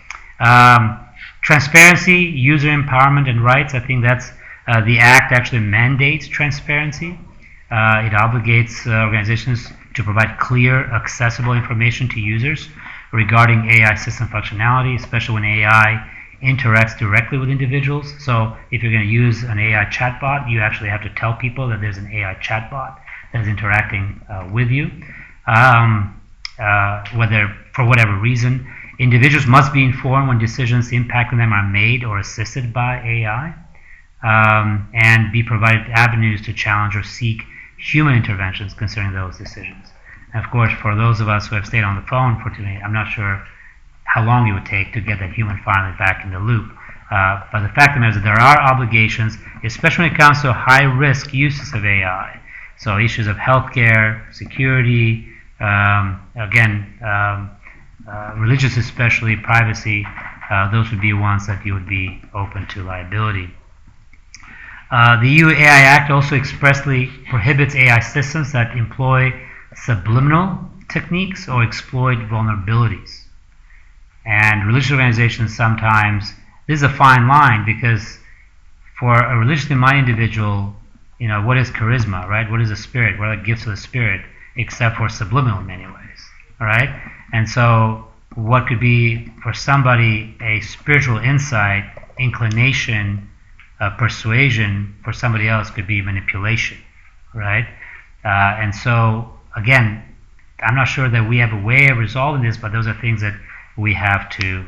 Transparency, user empowerment, and rights. I think that's the Act actually mandates transparency. It obligates organizations to provide clear, accessible information to users regarding AI system functionality, especially when AI interacts directly with individuals. So if you're going to use an AI chatbot, you actually have to tell people that there's an AI chatbot that is interacting with you. Whether, for whatever reason, individuals must be informed when decisions impacting them are made or assisted by AI, and be provided avenues to challenge or seek human interventions concerning those decisions. And of course, for those of us who have stayed on the phone for today, I'm not sure how long it would take to get that human finally back in the loop. But the fact of the matter is that there are obligations, especially when it comes to high-risk uses of AI. So issues of healthcare, security, religious especially, privacy, those would be ones that you would be open to liability. The EU AI Act also expressly prohibits AI systems that employ subliminal techniques or exploit vulnerabilities. And religious organizations sometimes, this is a fine line, because for a religiously minded individual, what is charisma, right? What is a spirit? What are the gifts of the spirit, except for subliminal in many ways, all right? And so what could be for somebody a spiritual insight, inclination, persuasion, for somebody else could be manipulation, right? And so, again, I'm not sure that we have a way of resolving this, but those are things that we have to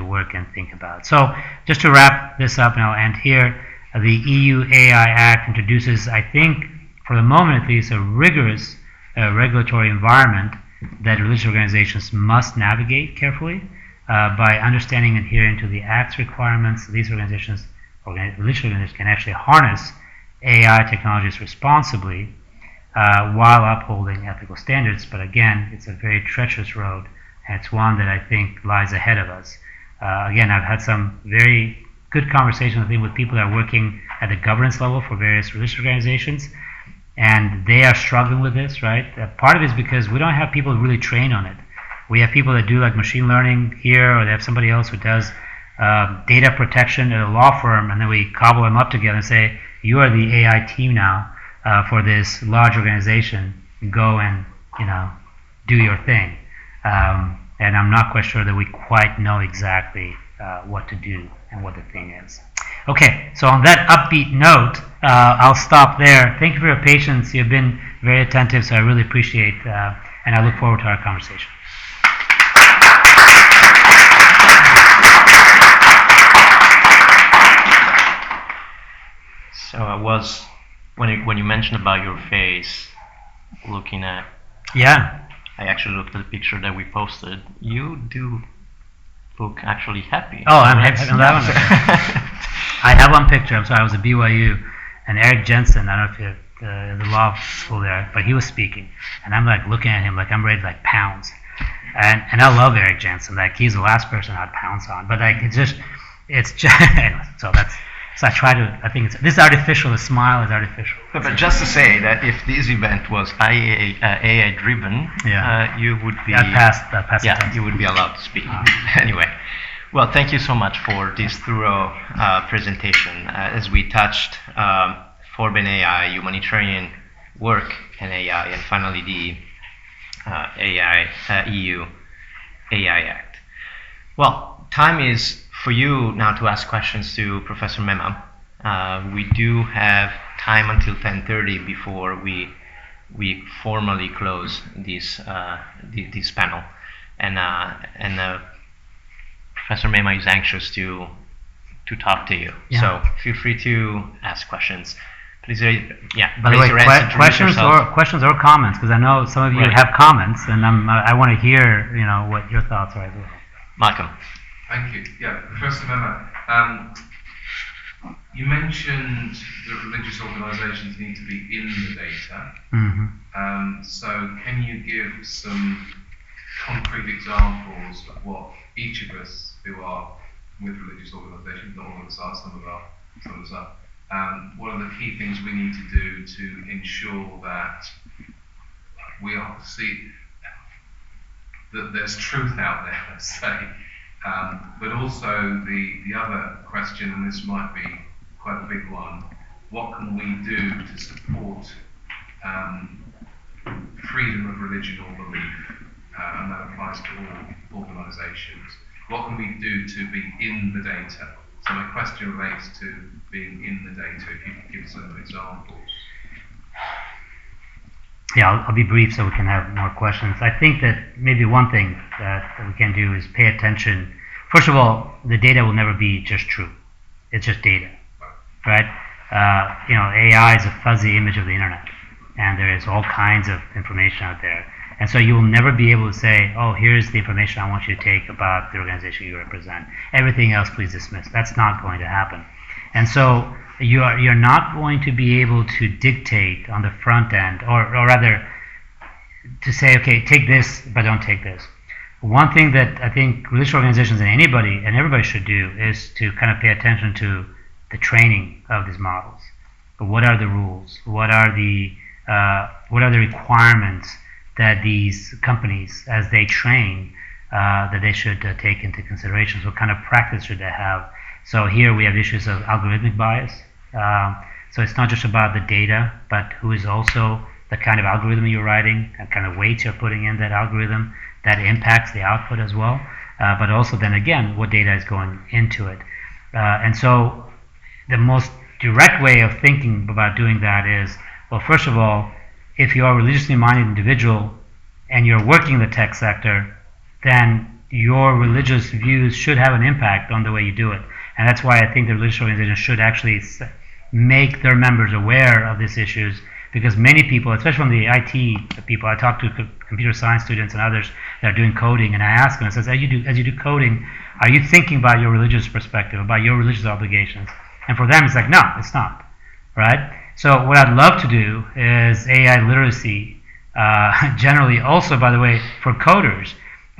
work and think about. So just to wrap this up, and I'll end here, the EU AI Act introduces, I think, for the moment at least, a rigorous regulatory environment that religious organizations must navigate carefully by understanding and adhering to the Act's requirements. These religious organizations can actually harness AI technologies responsibly while upholding ethical standards. But again, it's a very treacherous road, and it's one that I think lies ahead of us. Again, I've had some very good conversations, I think, with people that are working at the governance level for various religious organizations, and they are struggling with this, right? Part of it is because we don't have people really trained on it. We have people that do like machine learning here, or they have somebody else who does data protection at a law firm, and then we cobble them up together and say, you are the AI team now for this large organization. Go and do your thing. And I'm not quite sure that we quite know exactly what to do and what the thing is. Okay, so on that upbeat note, I'll stop there. Thank you for your patience. You've been very attentive, so I really appreciate it, and I look forward to our conversation. So I was, when you mentioned about your face, looking at... Yeah. I actually looked at the picture that we posted. You do look actually happy. Oh, I'm happy. I have one picture. I'm sorry, I was at BYU, and Eric Jensen, I don't know if you're the law school there, but he was speaking, and I'm like looking at him like I'm ready to like pounce. And I love Eric Jensen. Like, he's the last person I'd pounce on. But like it's just anyway, so I think this artificial. The smile is artificial. But just to say that if this event was AI driven, you would be... That passed yeah, you would be allowed to speak. Anyway, well, thank you so much for this thorough presentation. As we touched Forben AI, humanitarian work in AI, and finally the EU AI Act. Well, time is for you now to ask questions to Professor Mema. We do have time until 10:30 before we formally close this panel, and Professor Mema is anxious to talk to you. Yeah. So feel free to ask questions. Please, By the way, questions or comments, because I know some of you have comments, and I want to hear what your thoughts are as well. Malcolm. Thank you. Yeah, Professor Mema. You mentioned that religious organisations need to be in the data. So can you give some concrete examples of what each of us who are with religious organisations, not all of us are, some of us are, what are the key things we need to do to ensure that we are see that there's truth out there, let's say, but also the other question, and this might be quite a big one, what can we do to support freedom of religion or belief, and that applies to all organisations. What can we do to be in the data? So my question relates to being in the data, if you could give some examples. Yeah, I'll be brief so we can have more questions. I think that maybe one thing that we can do is pay attention. First of all, the data will never be just true. It's just data, right? AI is a fuzzy image of the internet, and there is all kinds of information out there. And so you will never be able to say, oh, here's the information I want you to take about the organization you represent. Everything else, please dismiss. That's not going to happen. And so you're not going to be able to dictate on the front end, or rather to say, okay, take this, but don't take this. One thing that I think religious organizations and everybody should do is to kind of pay attention to the training of these models. What are the rules? What are the requirements that these companies, as they train, that they should take into consideration? So what kind of practice should they have? So here we have issues of algorithmic bias. So it's not just about the data, but who is also the kind of algorithm you're writing, and kind of weights you're putting in that algorithm that impacts the output as well. But also then again, what data is going into it. And so the most direct way of thinking about doing that is, well, first of all, if you are a religiously minded individual and you're working in the tech sector, then your religious views should have an impact on the way you do it. And that's why I think the religious organizations should actually make their members aware of these issues, because many people, especially from the IT people, I talk to computer science students and others that are doing coding, and I ask them, I says, as you do coding, are you thinking about your religious perspective, about your religious obligations? And for them, it's like, no, it's not, right? So what I'd love to do is AI literacy, generally also, by the way, for coders.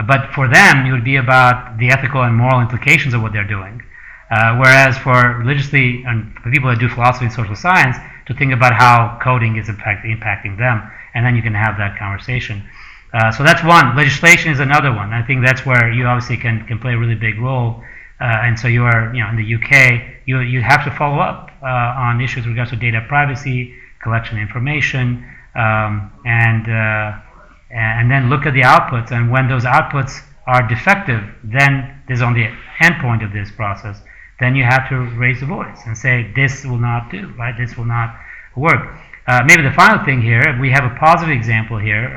But for them, it would be about the ethical and moral implications of what they're doing. Whereas for religiously, and for people that do philosophy and social science, to think about how coding is impacting them, and then you can have that conversation. So that's one. Legislation is another one. I think that's where you obviously can play a really big role. And so you are, in the UK, you have to follow up on issues with regards to data privacy, collection of information, and then look at the outputs. And when those outputs are defective, then this is on the end point of this process. Then you have to raise the voice and say, this will not do, right? This will not work. Maybe the final thing here, we have a positive example here,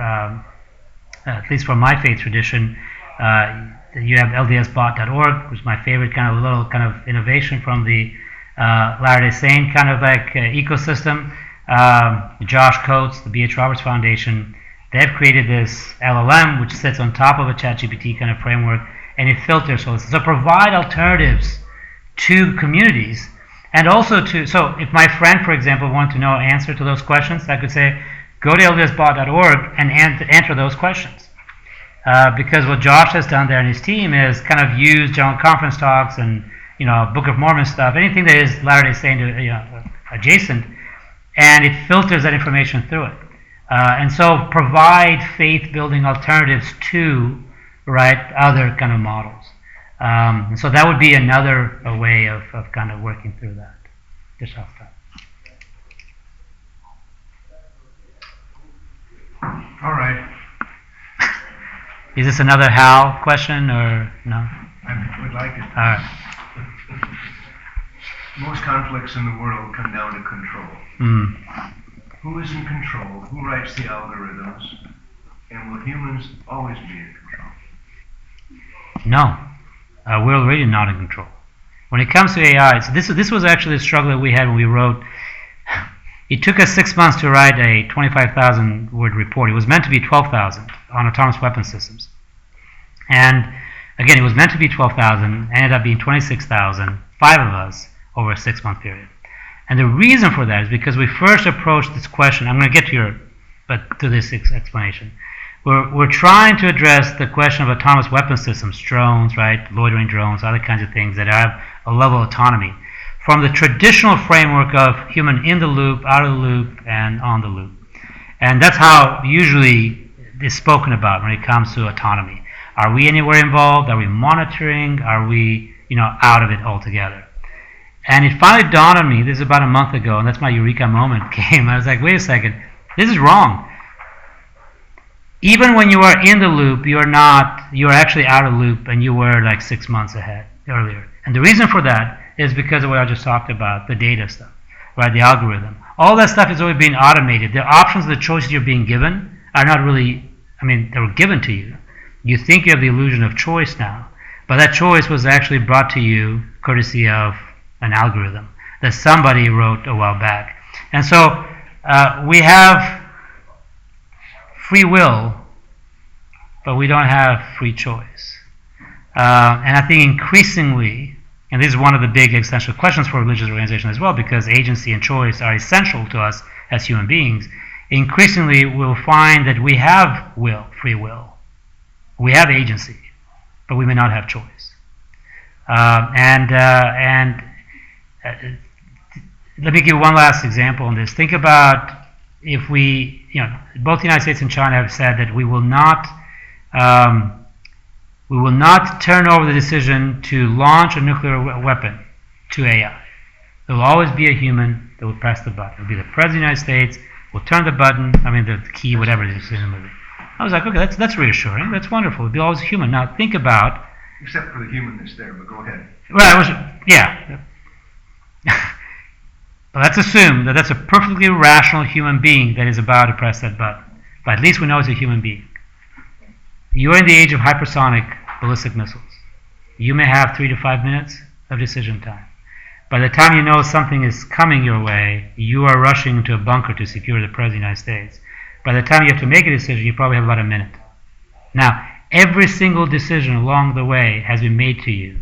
at least from my faith tradition. You have ldsbot.org, which is my favorite kind of little kind of innovation from the Latter-day Saint kind of like ecosystem. Josh Coates, the B.H. Roberts Foundation, they've created this LLM which sits on top of a ChatGPT kind of framework, and it filters. So provide alternatives to communities, and also to, so if my friend, for example, wanted to know answer to those questions, I could say, go to ldsbot.org and answer those questions. Because what Josh has done there and his team is kind of use general conference talks and Book of Mormon stuff, anything that is Latter-day Saint adjacent, and it filters that information through it. And so provide faith-building alternatives to other kind of models. And so that would be another way of kind of working through that. Just off that. All right. Is this another how question or no? I would like it. All right. Most conflicts in the world come down to control. Who is in control? Who writes the algorithms? And will humans always be in control? No. We're already not in control. When it comes to AI, so this was actually the struggle that we had when we wrote. It took us 6 months to write a 25,000 word report. It was meant to be 12,000 on autonomous weapon systems. And again, it was meant to be 12,000, ended up being 26,000. 5 of us over a 6-month period. And the reason for that is because we first approached this question. I'm going to get to this explanation. We're trying to address the question of autonomous weapon systems, drones, right, loitering drones, other kinds of things that have a level of autonomy, from the traditional framework of human in the loop, out of the loop, and on the loop. And that's how usually it's spoken about when it comes to autonomy. Are we anywhere involved? Are we monitoring? Are we, out of it altogether? And it finally dawned on me, this is about a month ago, and that's my eureka moment came. I was like, wait a second, this is wrong. Even when you are in the loop, you are actually out of loop, and you were like 6 months ahead earlier. And the reason for that is because of what I just talked about, the data stuff, right, the algorithm. All that stuff is always being automated. The options, the choices you're being given are not really, they were given to you. You think you have the illusion of choice now, but that choice was actually brought to you courtesy of an algorithm that somebody wrote a while back. And so we have free will, but we don't have free choice. And I think increasingly, and this is one of the big existential questions for religious organization as well, because agency and choice are essential to us as human beings, increasingly we'll find that we have free will. We have agency, but we may not have choice. Let me give one last example on this. Think about if both the United States and China have said that we will not turn over the decision to launch a nuclear weapon to AI. There will always be a human that will press the button. It will be the President of the United States, will turn the button, the key, whatever it is in the movie. I was like, okay, that's reassuring. That's wonderful. It'll be always human. Now think about... Except for the humanness there, but go ahead. Well, yeah. But let's assume that that's a perfectly rational human being that is about to press that button. But at least we know it's a human being. You're in the age of hypersonic ballistic missiles. You may have 3 to 5 minutes of decision time. By the time you know something is coming your way, you are rushing into a bunker to secure the President of the United States. By the time you have to make a decision, you probably have about a minute. Now, every single decision along the way has been made to you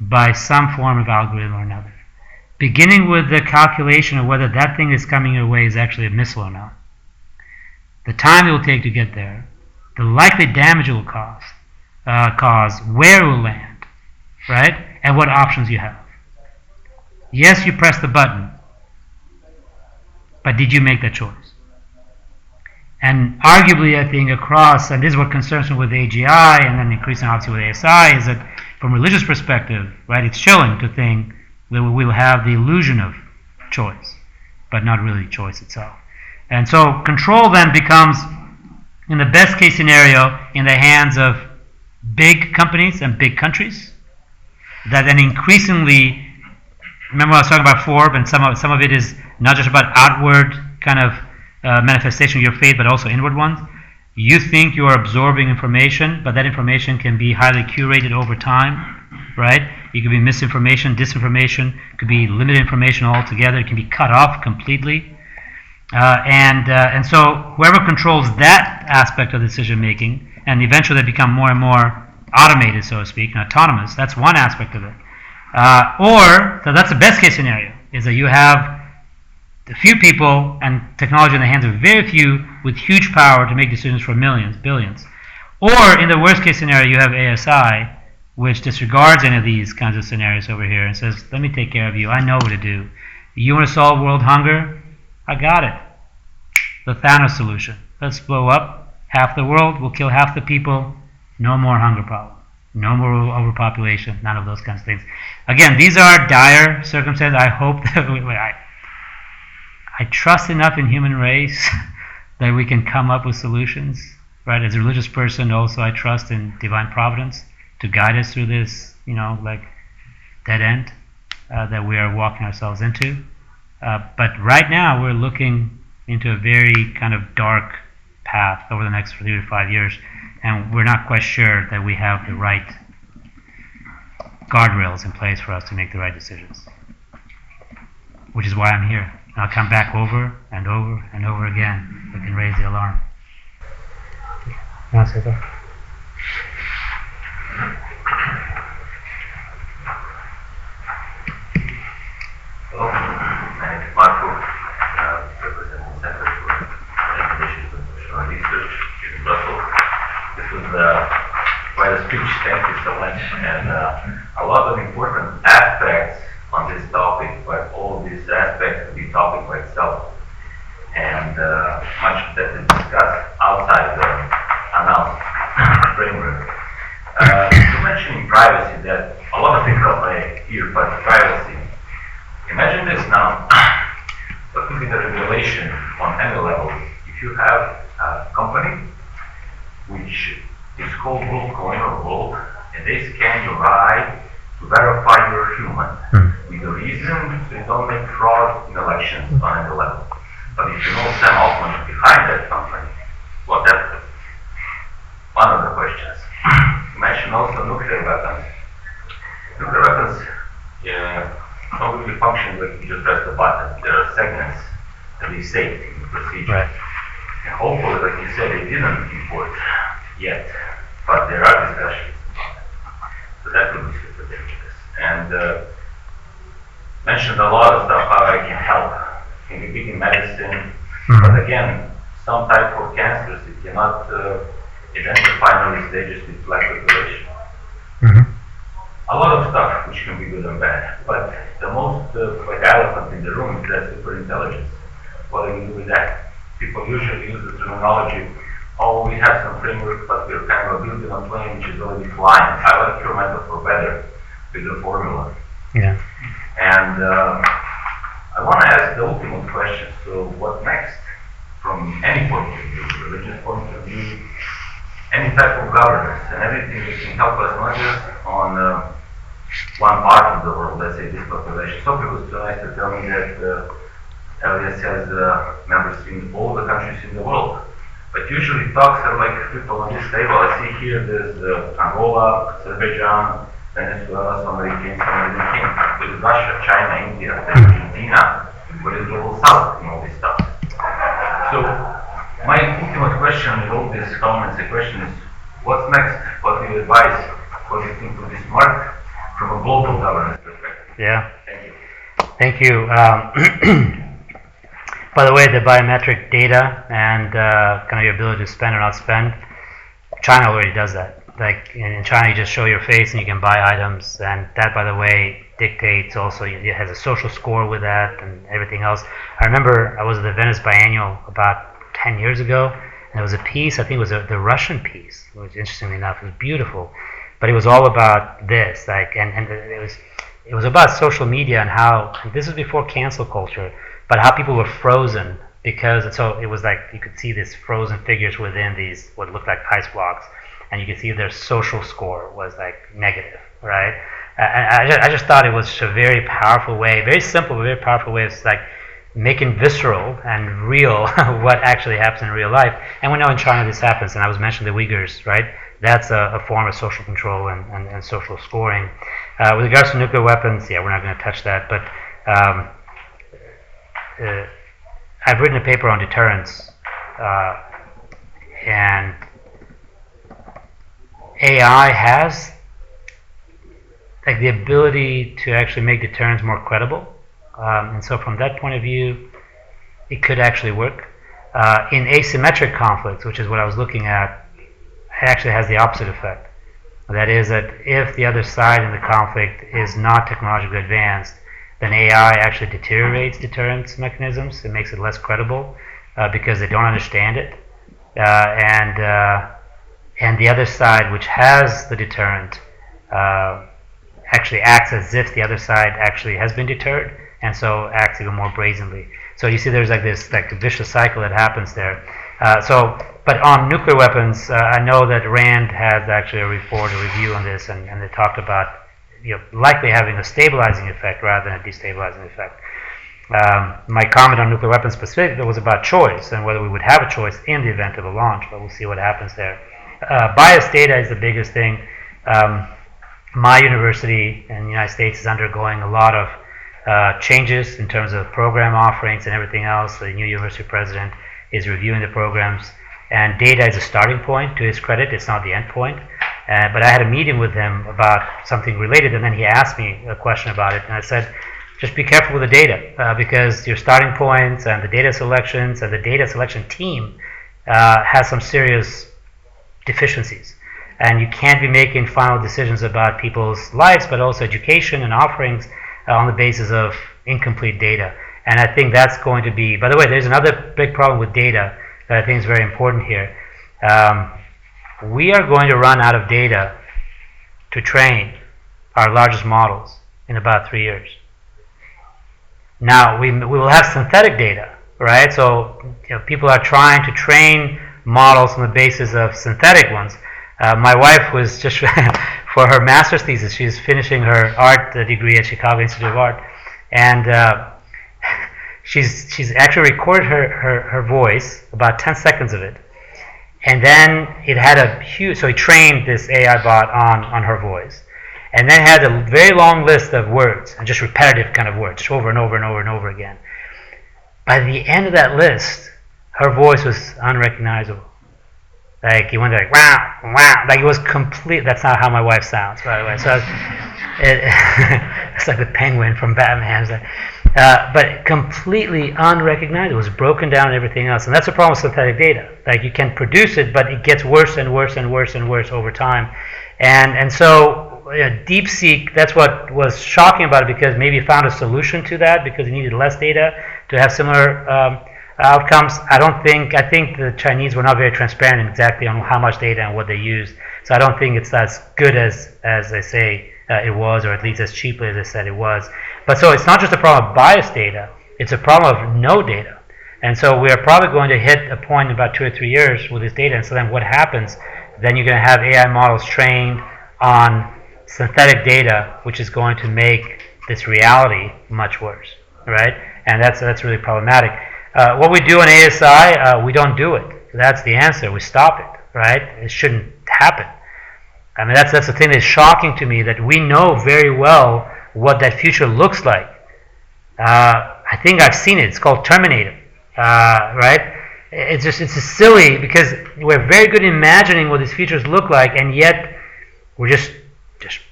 by some form of algorithm or another, beginning with the calculation of whether that thing that's coming your way is actually a missile or not, the time it will take to get there, the likely damage it will cause, where it will land, right, and what options you have. Yes, you press the button, but did you make that choice? And arguably, I think across, and this is what concerns me with AGI, and then increasing obviously with ASI, is that from a religious perspective, right, it's chilling to think that we will have the illusion of choice, but not really choice itself. And so control then becomes, in the best case scenario, in the hands of big companies and big countries, that then increasingly, remember I was talking about Forbes, and some of it is not just about outward kind of manifestation of your faith, but also inward ones. You think you are absorbing information, but that information can be highly curated over time, right? It could be misinformation, disinformation, it could be limited information altogether, it can be cut off completely. And so whoever controls that aspect of decision making, and eventually they become more and more automated, so to speak, and autonomous, that's one aspect of it. So that's the best case scenario, is that you have a few people and technology in the hands of very few with huge power to make decisions for millions, billions. Or in the worst case scenario, you have ASI, which disregards any of these kinds of scenarios over here and says, let me take care of you. I know what to do. You want to solve world hunger? I got it. The Thanos solution. Let's blow up half the world. We'll kill half the people. No more hunger problem. No more overpopulation. None of those kinds of things. Again, these are dire circumstances. I hope that I trust enough in human race that we can come up with solutions, right? As a religious person, also I trust in divine providence to guide us through this, dead end that we are walking ourselves into. But right now, we're looking into a very kind of dark path over the next 3 to 5 years, and we're not quite sure that we have the right guardrails in place for us to make the right decisions, which is why I'm here. I'll come back over and over and over again. We can raise the alarm. mentioned a lot of important aspects on this topic, but all these aspects could be topic by itself. And much of that is discussed outside the announced framework. You mentioning privacy, that a lot of people may hear about privacy. Imagine this now. What could be the regulation on any level? If you have a company which is called WorldCoin or World, and they scan your eye to verify you're human, with the reason so you don't make fraud in elections on any level. But if you know Sam Altman is behind that company, well, that's one of the questions. You mentioned also nuclear weapons. Nuclear weapons don't really function when you just press the button. There are segments that be safe in the procedure. Right. And hopefully, like you said, they didn't import yet, but there are discussions about it. So that would be super dangerous. And mentioned a lot of stuff how I can help in big in medicine, but again, some type of cancers you cannot identify in early stages with black population. A lot of stuff which can be good and bad, but the most like elephant in the room is that super intelligence. What do we do with that? People usually use the terminology, oh, we have some framework, but we're kind of building a plane which is already flying. I like your metaphor better with the formula. Yeah. And I want to ask the ultimate question. So what next? From any point of view, religious point of view, any type of governance, and everything that can help us not just on one part of the world, let's say this population. Sophie was too nice to tell me that LDS has members in all the countries in the world. But usually talks are like people on this table. I see here there's Angola, Azerbaijan, Venezuela, somebody came. With Russia, China, India, Argentina, what is global south and all this stuff. So my ultimate question with all these comments, the question is, what's next? What do you advise? What do you think would be smart from a global governance perspective? Yeah. Thank you. Thank you. By the way, the biometric data and kind of your ability to spend or not spend, China already does that. Like in China, you just show your face and you can buy items, and that, by the way, dictates also, it has a social score with that and everything else. I remember I was at the Venice Biennial about 10 years ago, and there was a piece, I think it was the Russian piece, which interestingly enough, it was beautiful, but it was all about this, like, and it was about social media and how, and this was before cancel culture, but how people were frozen because, so it was like, you could see these frozen figures within these, what looked like ice blocks, and you could see their social score was like negative, right? And I just thought it was a very powerful way, very simple, but very powerful way of like making visceral and real what actually happens in real life. And we know in China this happens, and I was mentioning the Uyghurs, right? That's a form of social control and social scoring. With regards to nuclear weapons, yeah, we're not going to touch that, but I've written a paper on deterrence, and AI has like the ability to actually make deterrence more credible, and so from that point of view, it could actually work. In asymmetric conflicts, which is what I was looking at, it actually has the opposite effect. That is that if the other side in the conflict is not technologically advanced, then AI actually deteriorates deterrence mechanisms. It makes it less credible because they don't understand it, and the other side, which has the deterrent, actually acts as if the other side actually has been deterred, and so acts even more brazenly. So you see there's like this like vicious cycle that happens there. But on nuclear weapons, I know that RAND has actually a report, a review on this, and they talked about likely having a stabilizing effect rather than a destabilizing effect. My comment on nuclear weapons specifically was about choice and whether we would have a choice in the event of a launch, but we'll see what happens there. Biased data is the biggest thing. My university in the United States is undergoing a lot of changes in terms of program offerings and everything else. The new university president is reviewing the programs, and data is a starting point. To his credit, it's not the end point. But I had a meeting with him about something related, and then he asked me a question about it, and I said, just be careful with the data, because your starting points and the data selections and the data selection team has some serious deficiencies. and you can't be making final decisions about people's lives, but also education and offerings on the basis of incomplete data. And I think that's going to be, by the way, there's another big problem with data that I think is very important here. We are going to run out of data to train our largest models in about 3 years. Now, we will have synthetic data, right? So people are trying to train models on the basis of synthetic ones. My wife was just, for her master's thesis, she's finishing her art degree at Chicago Institute of Art, and she's actually recorded her voice, about 10 seconds of it, and then it had a huge, so he trained this AI bot on her voice, and then had a very long list of words, and just repetitive kind of words, over and over and over and over again. By the end of that list, her voice was unrecognizable. Like, he went like, wow, wow, like it was complete. That's not how my wife sounds, by the way. So it's like the penguin from Batman. But completely unrecognizable. It was broken down and everything else. And that's the problem with synthetic data. Like, you can produce it, but it gets worse and worse and worse and worse over time. And so DeepSeek, that's what was shocking about it, because maybe it found a solution to that because it needed less data to have similar outcomes. I think the Chinese were not very transparent exactly on how much data and what they used. So I don't think it's as good as they say it was, or at least as cheaply as they said it was. But so it's not just a problem of biased data, it's a problem of no data. And so we are probably going to hit a point in about 2 or 3 years with this data. And so then what happens? Then you're going to have AI models trained on synthetic data, which is going to make this reality much worse, right? And that's really problematic. What we do in ASI, we don't do it. That's the answer. We stop it, right? It shouldn't happen. I mean, that's the thing that's shocking to me, that we know very well what that future looks like. I think I've seen it. It's called Terminator, right? It's just silly, because we're very good at imagining what these futures look like, and yet we just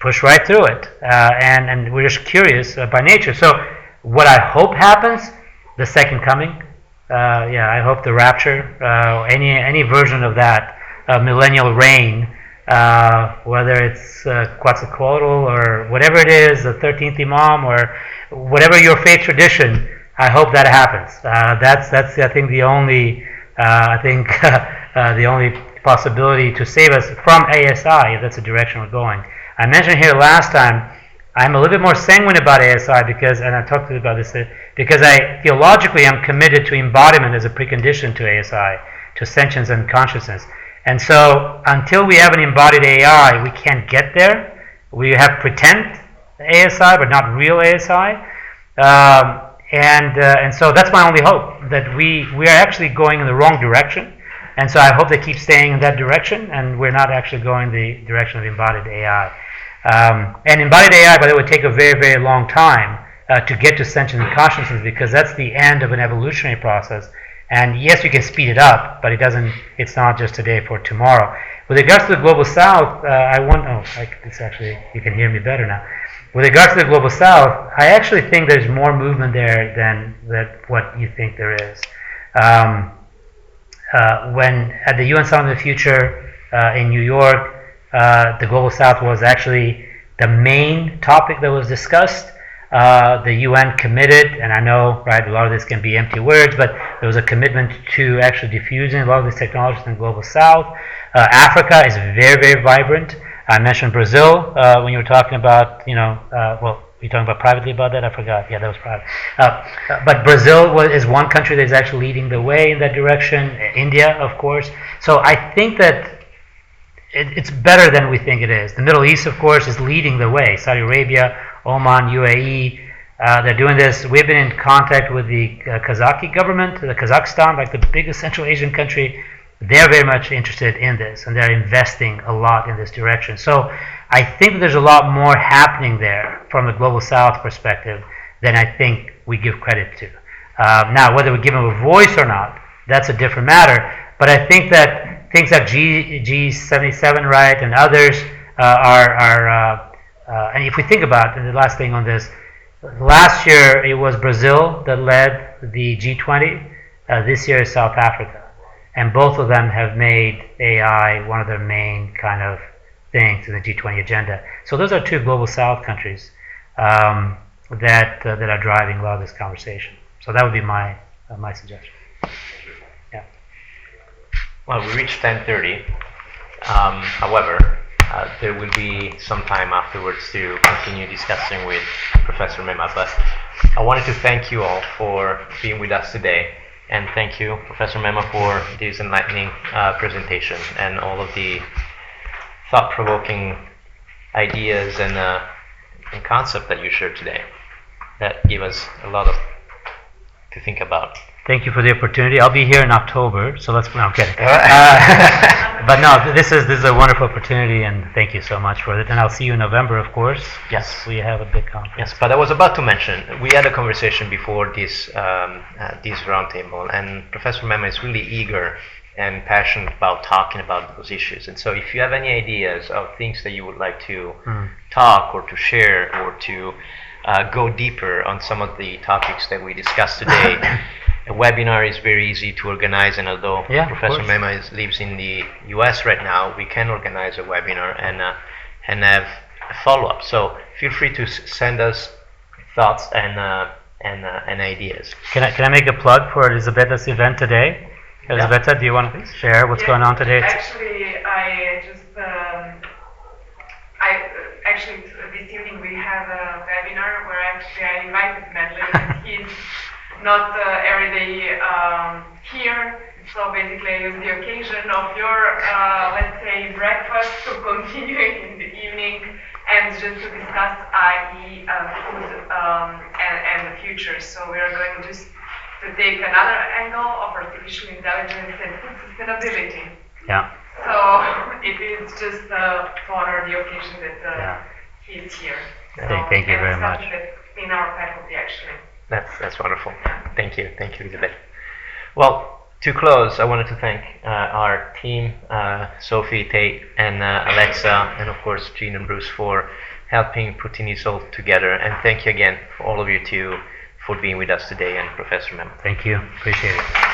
push right through it, and we're just curious by nature. So what I hope happens, the second coming, I hope the rapture, any version of that, millennial reign, whether it's Quetzalcoatl or whatever it is, the 13th Imam, or whatever your faith tradition, I hope that happens. That's I think the only the only possibility to save us from ASI, if that's the direction we're going. I mentioned here last time, I'm a little bit more sanguine about ASI because, and I talked to you about this, because I theologically I'm committed to embodiment as a precondition to ASI, to sentience and consciousness. And so until we have an embodied AI, we can't get there. We have pretend ASI, but not real ASI. And so that's my only hope, that we are actually going in the wrong direction. And so I hope they keep staying in that direction, and we're not actually going the direction of embodied AI. And embodied AI, by the way, would take a very, very long time to get to sentience and consciousness, because that's the end of an evolutionary process. And yes, you can speed it up, but it's not just today for tomorrow. With regards to the Global South, you can hear me better now. With regards to the Global South, I actually think there's more movement there than what you think there is. When at the UN Summit of the Future in New York, the Global South was actually the main topic that was discussed. The UN committed, and I know, right, a lot of this can be empty words, but there was a commitment to actually diffusing a lot of these technologies in the Global South. Africa is very, very vibrant. I mentioned Brazil when you were talking about, were you talking about privately about that? I forgot. Yeah, that was private. But Brazil is one country that is actually leading the way in that direction. India, of course. So I think that it's better than we think it is. The Middle East, of course, is leading the way. Saudi Arabia, Oman, UAE, they're doing this. We've been in contact with the Kazakh government, the Kazakhstan, like the biggest Central Asian country. They're very much interested in this, and they're investing a lot in this direction. So I think that there's a lot more happening there from the Global South perspective than I think we give credit to. Now, whether we give them a voice or not, that's a different matter. But I think that things like G77, right, and others and if we think about it, the last thing on this, last year it was Brazil that led the G20. This year is South Africa. And both of them have made AI one of their main kind of things in the G20 agenda. So those are two global South countries that are driving a lot of this conversation. So that would be my suggestion. Yeah. Well, we reached 10:30. However, there will be some time afterwards to continue discussing with Professor Mema. But I wanted to thank you all for being with us today. And thank you, Professor Mema, for this enlightening presentation and all of the thought-provoking ideas and concept that you shared today. That gave us a lot to think about. Thank you for the opportunity. I'll be here in October, so let's. No, I'm kidding. But no, this is a wonderful opportunity, and thank you so much for it. And I'll see you in November, of course. Yes, we have a big conference. Yes, but I was about to mention we had a conversation before this roundtable, and Professor Mema is really eager and passionate about talking about those issues. And so, if you have any ideas of things that you would like to talk or to share or to go deeper on some of the topics that we discussed today. A webinar is very easy to organize, and although Professor Mema lives in the US right now, we can organize a webinar and have a follow-up. So feel free to send us thoughts and ideas. Can I make a plug for Elisabeta's event today? Elisabeta, do you want to share what's going on today? Actually, Actually, this evening we have a webinar where I invited Medlir, and he's not every day here. So basically, I use the occasion of your, let's say, breakfast to continue in the evening and just to discuss i.e. Food and the future. So we are going just to take another angle of artificial intelligence and food sustainability. Yeah. So it is just to honor the occasion that he's here. So, thank you very much. In our faculty, actually. That's wonderful. Thank you, Elizabeth. Well, to close, I wanted to thank our team, Sophie, Tate, and Alexa, and of course Jean and Bruce for helping putting this all together. And thank you again for all of you for being with us today, and Professor Mema. Thank you. Appreciate it.